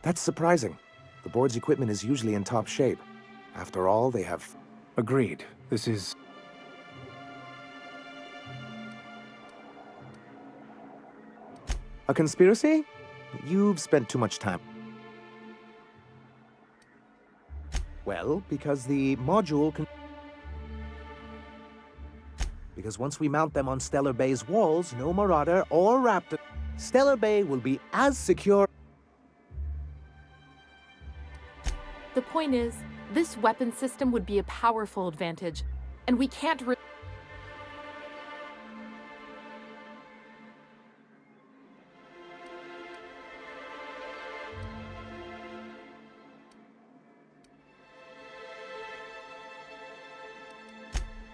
[SPEAKER 10] That's surprising. The board's equipment is usually in top shape. After all, they have...
[SPEAKER 15] Agreed. This is...
[SPEAKER 10] A conspiracy? You've spent too much time. Well, because the module can... Because once we mount them on Stellar Bay's walls, no Marauder or Raptor... Stellar Bay will be as secure...
[SPEAKER 17] The point is, this weapon system would be a powerful advantage, and we can't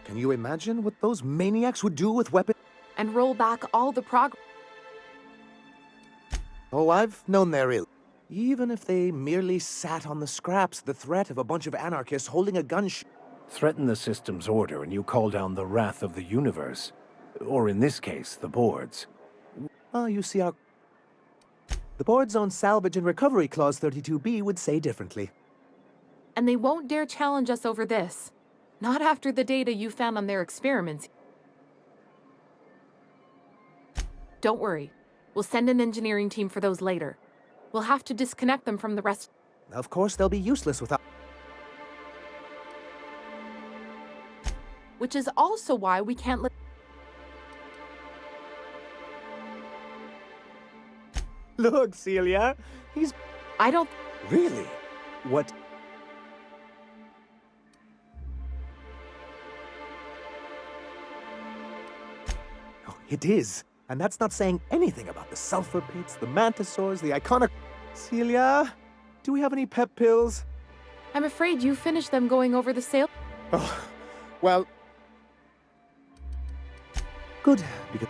[SPEAKER 10] Can you imagine what those maniacs would do with weapons?
[SPEAKER 17] and roll back all the progress.
[SPEAKER 10] Oh, I've known their ill. Even if they merely sat on the scraps, the threat of a bunch of anarchists holding a gunship...
[SPEAKER 15] Threaten the system's order and you call down the wrath of the universe. Or in this case, the boards.
[SPEAKER 10] Oh, you see how... The board's own salvage and recovery clause 32B would say differently.
[SPEAKER 17] And they won't dare challenge us over this. Not after the data you found on their experiments. Don't worry. We'll send an engineering team for those later. We'll have to disconnect them from the rest.
[SPEAKER 10] Of course, they'll be useless without...
[SPEAKER 17] Which is also why we can't let...
[SPEAKER 10] Look, Celia, he's...
[SPEAKER 17] I don't...
[SPEAKER 10] Really? What... Oh, it is. And that's not saying anything about the sulfur pits, the mantisaurs, the iconic... Celia, do we have any pep pills?
[SPEAKER 17] I'm afraid you finished them going over the sail...
[SPEAKER 10] Oh, well... Good, because...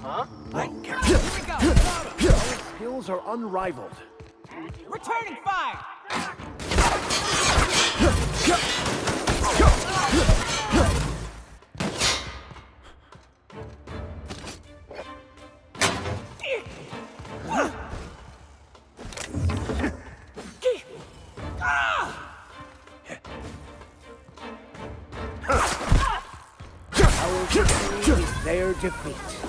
[SPEAKER 9] Huh?
[SPEAKER 13] Our skills are unrivaled.
[SPEAKER 9] Returning fire! Our victory is their defeat.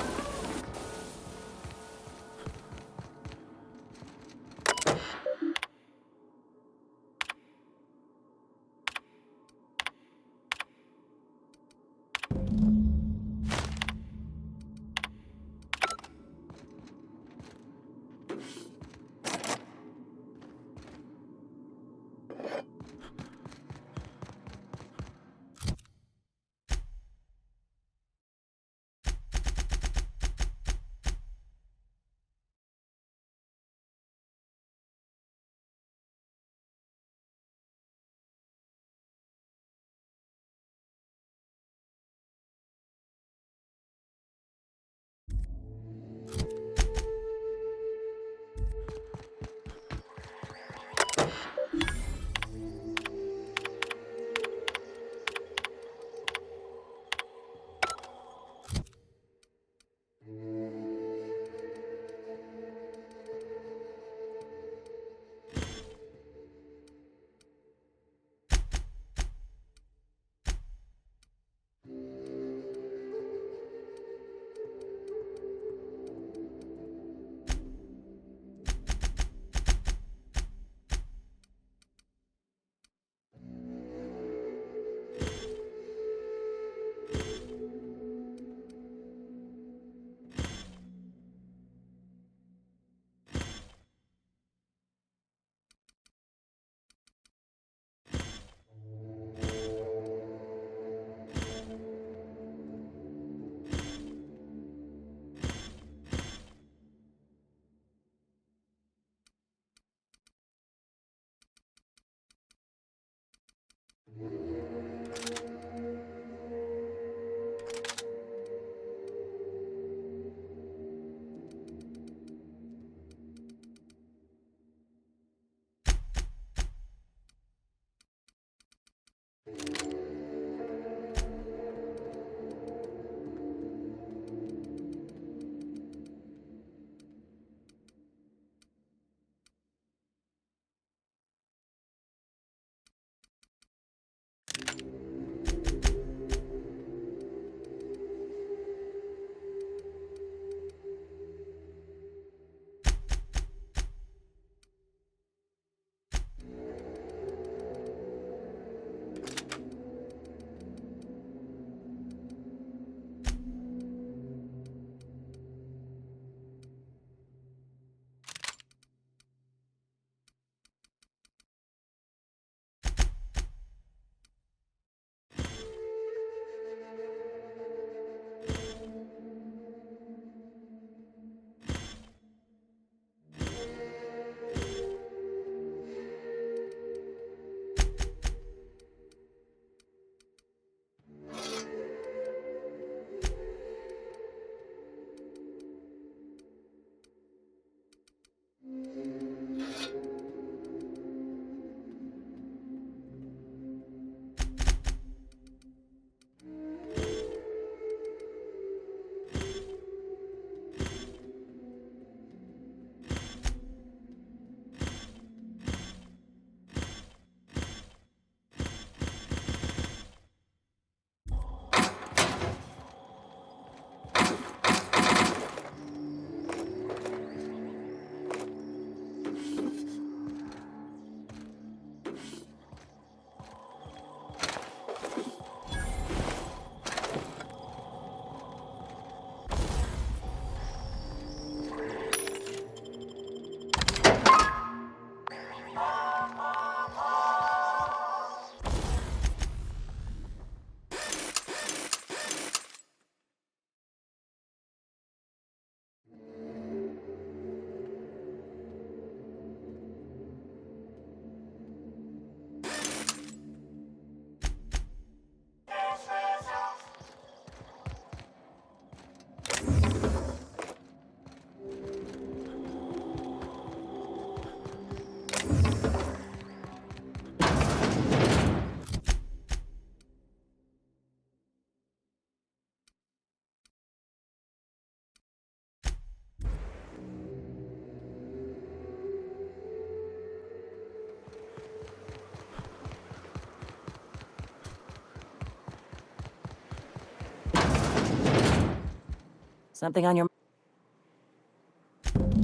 [SPEAKER 18] Something on your...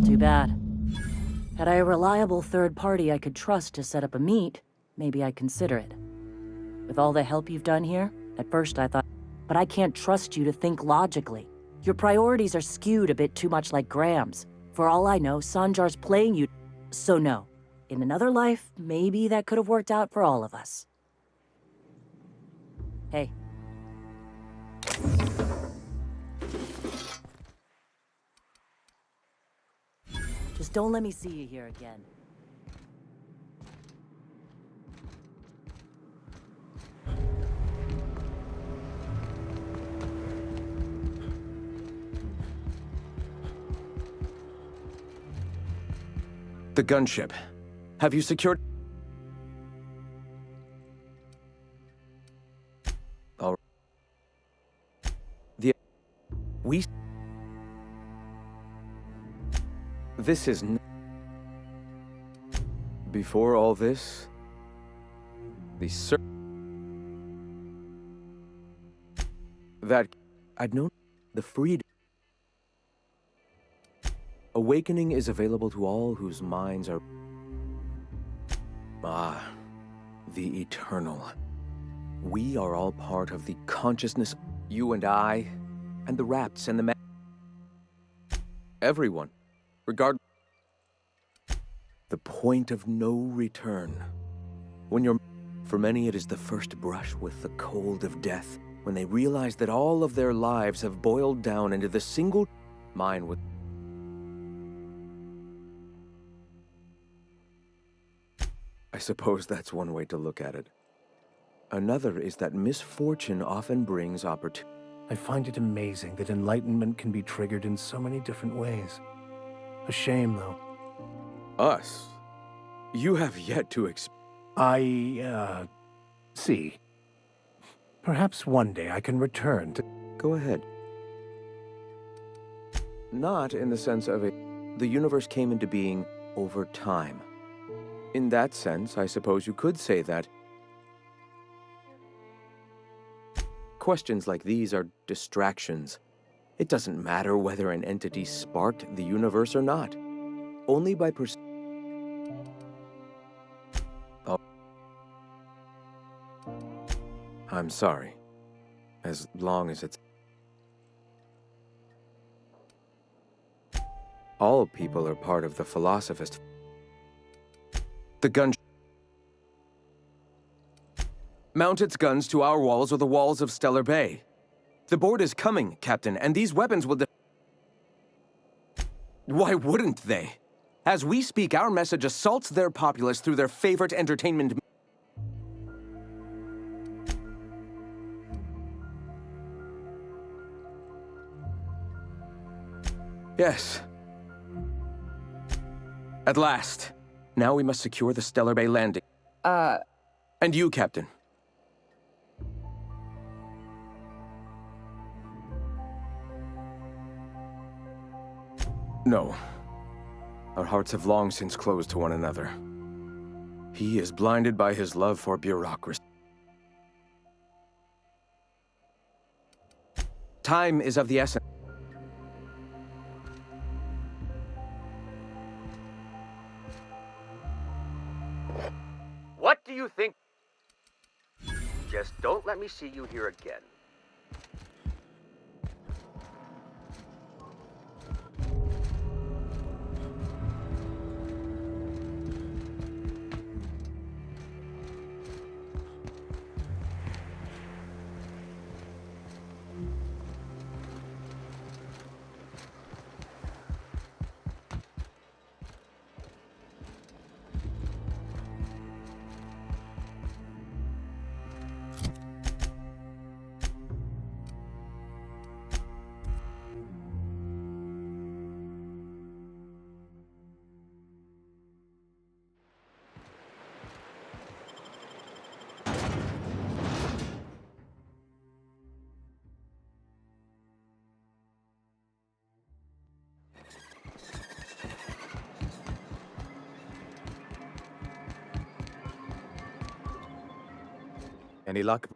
[SPEAKER 18] Too bad. Had I a reliable third party I could trust to set up a meet, maybe I'd consider it. With all the help you've done here, at first I thought, but I can't trust you to think logically. Your priorities are skewed a bit too much like Graham's. For all I know, Sanjar's playing you, so no. In another life, maybe that could have worked out for all of us. Hey. Just don't let me see you here again.
[SPEAKER 15] The gunship. Have you secured... All right. This is... Before all this... That... I'd known the freedom. Awakening is available to all whose minds are... Ah, the eternal. We are all part of the consciousness, you and I, and the rats and the everyone, regardless. The point of no return. When you're... For many it is the first brush with the cold of death, when they realize that all of their lives have boiled down into the single... Mine with... I suppose that's one way to look at it. Another is that misfortune often brings opportunity. I find it amazing that enlightenment can be triggered in so many different ways. A shame, though. Us? You have yet to see. Perhaps one day I can return to... Go ahead. Not in the sense of a... The universe came into being over time. In that sense, I suppose you could say that questions like these are distractions. It doesn't matter whether an entity sparked the universe or not. Only by Oh. I'm sorry. As long as it's... All people are part of the philosophist. The gun... Mount its guns to our walls or the walls of Stellar Bay. The board is coming, Captain, and these weapons will... Why wouldn't they? As we speak, our message assaults their populace through their favorite entertainment... Yes. At last. Now we must secure the Stellar Bay landing. And you, Captain. No. Our hearts have long since closed to one another. He is blinded by his love for bureaucracy. Time is of the essence.
[SPEAKER 19] What do you think? Just don't let me see you here again.
[SPEAKER 10] Any luck?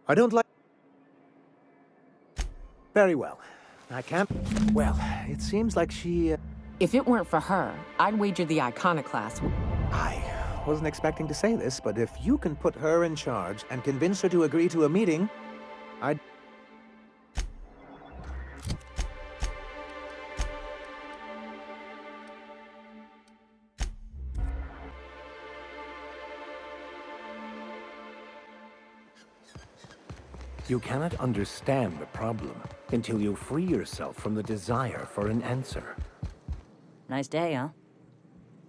[SPEAKER 10] I don't like... Very well. I can't... Well, it seems like she...
[SPEAKER 2] If it weren't for her, I'd wager the iconoclast.
[SPEAKER 10] I wasn't expecting to say this, but if you can put her in charge and convince her to agree to a meeting, I'd...
[SPEAKER 15] You cannot understand the problem until you free yourself from the desire for an answer.
[SPEAKER 18] Nice day, huh?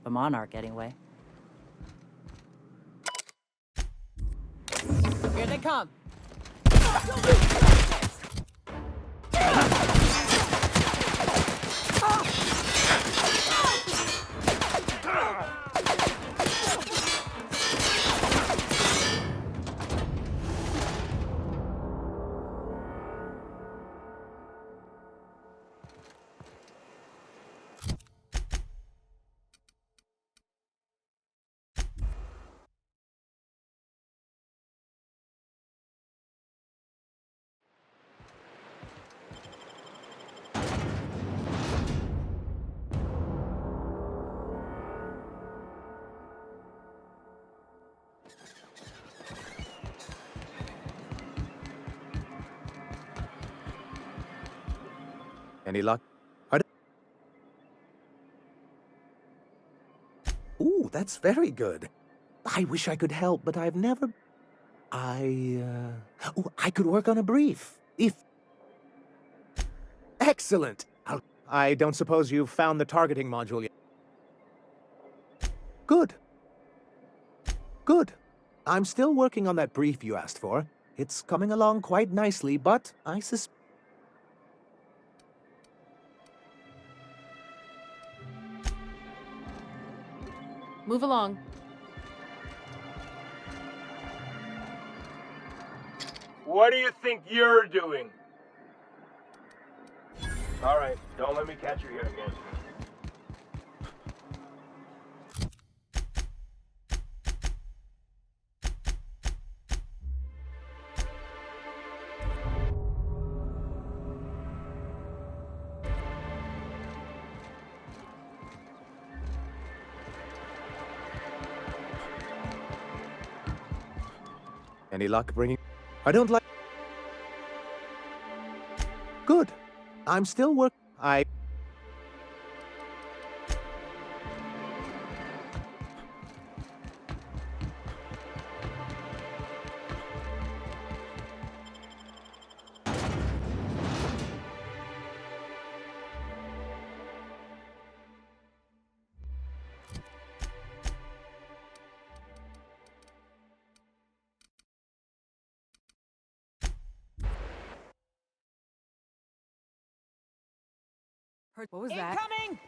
[SPEAKER 18] For Monarch, anyway.
[SPEAKER 2] Here they come.
[SPEAKER 10] Any luck? Ooh, that's very good. I wish I could help, but I've never... Oh, I could work on a brief, if... Excellent! I don't suppose you've found the targeting module yet. Good. Good. I'm still working on that brief you asked for. It's coming along quite nicely, but I suspect...
[SPEAKER 17] Move along.
[SPEAKER 9] What do you think you're doing? All right, don't let me catch you here again.
[SPEAKER 10] Any luck bringing... I don't like... Good. I'm still I...
[SPEAKER 2] What was that?
[SPEAKER 6] Incoming!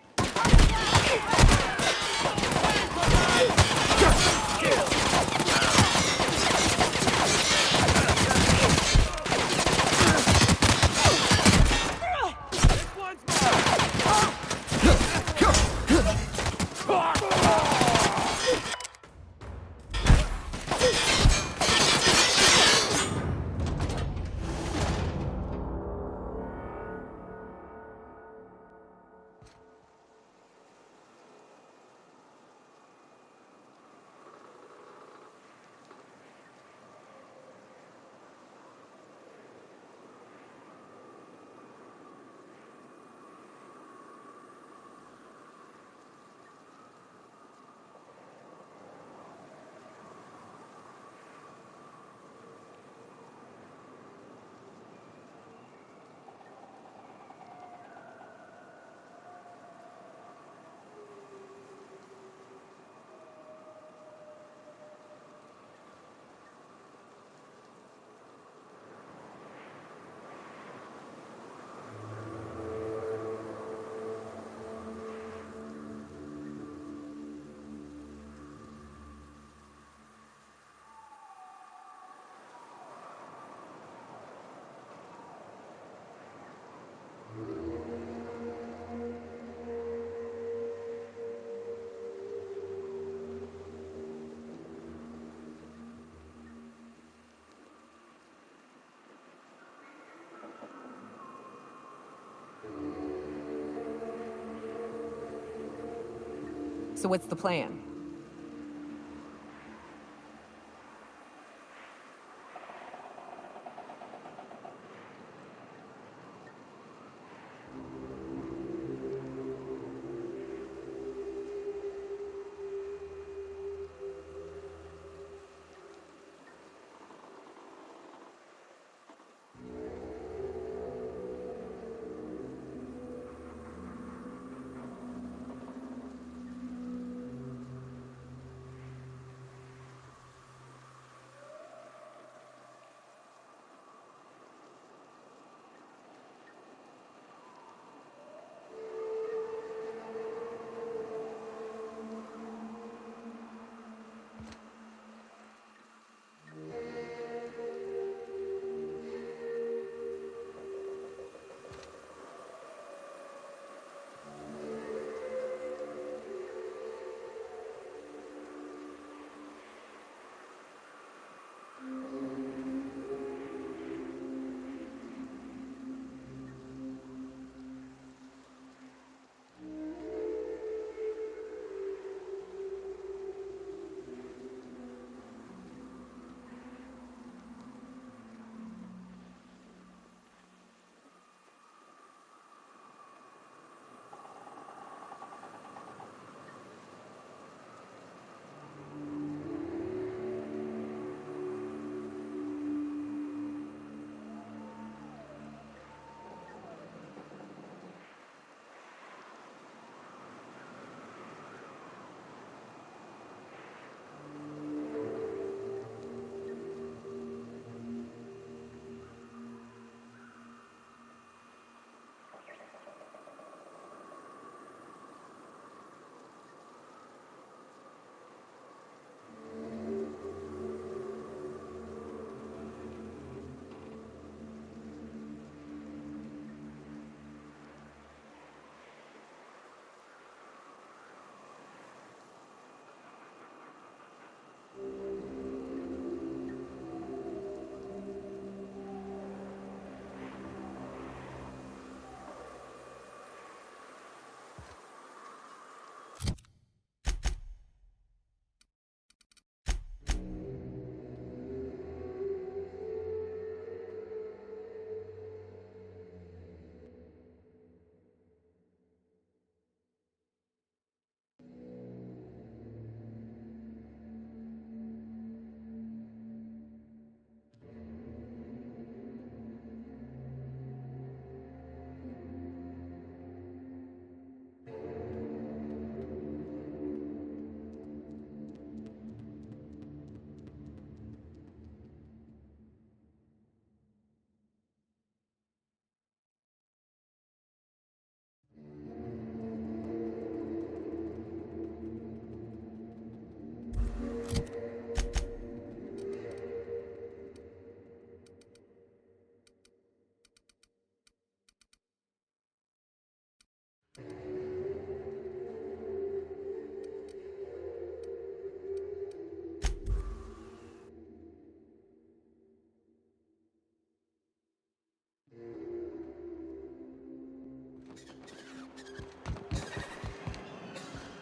[SPEAKER 2] So what's the plan?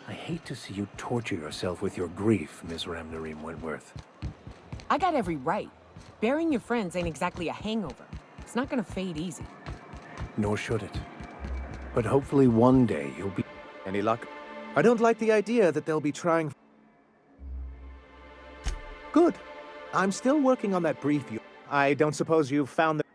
[SPEAKER 15] I hate to see you torture yourself with your grief, Miss Ramnareem Wentworth.
[SPEAKER 2] I got every right. Burying your friends ain't exactly a hangover. It's not gonna fade easy.
[SPEAKER 15] Nor should it. But hopefully one day you'll be...
[SPEAKER 10] Any luck? I don't like the idea that they'll be trying... Good. I'm still working on that brief you... I don't suppose you've found the...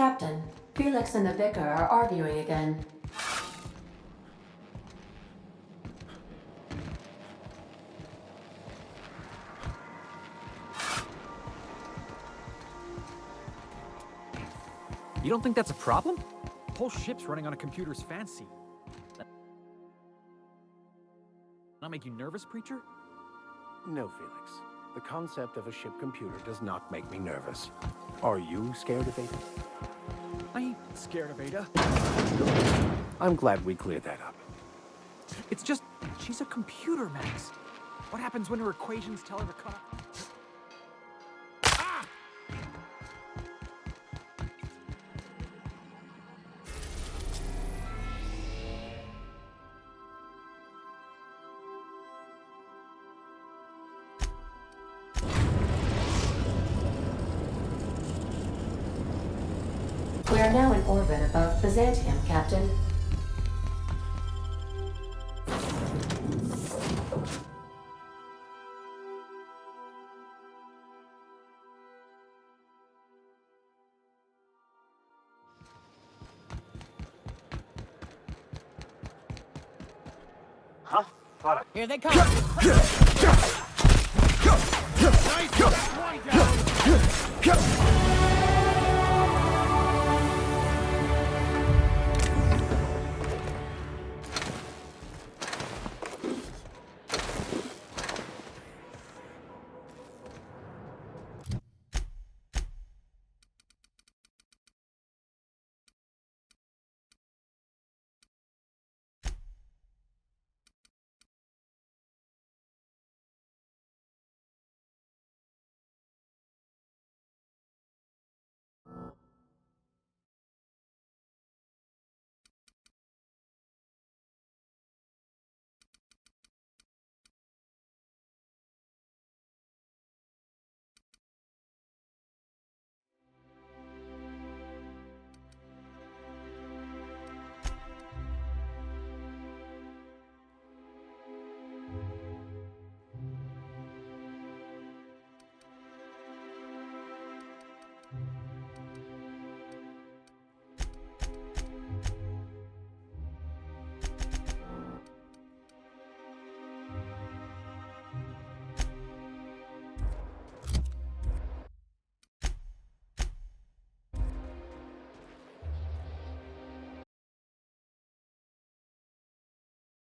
[SPEAKER 14] Captain, Felix and the Vicar are arguing again.
[SPEAKER 20] You don't think that's a problem? The whole ship's running on a computer's fancy. Not make you nervous, Preacher?
[SPEAKER 15] No, Felix. The concept of a ship computer does not make me nervous. Are you scared of Ada?
[SPEAKER 20] I ain't scared of Ada.
[SPEAKER 15] I'm glad we cleared that up.
[SPEAKER 20] It's just, she's a computer, Max. What happens when her equations tell her to cut off?
[SPEAKER 14] We are now in orbit above Byzantium, Captain.
[SPEAKER 20] Huh?
[SPEAKER 2] Here they come!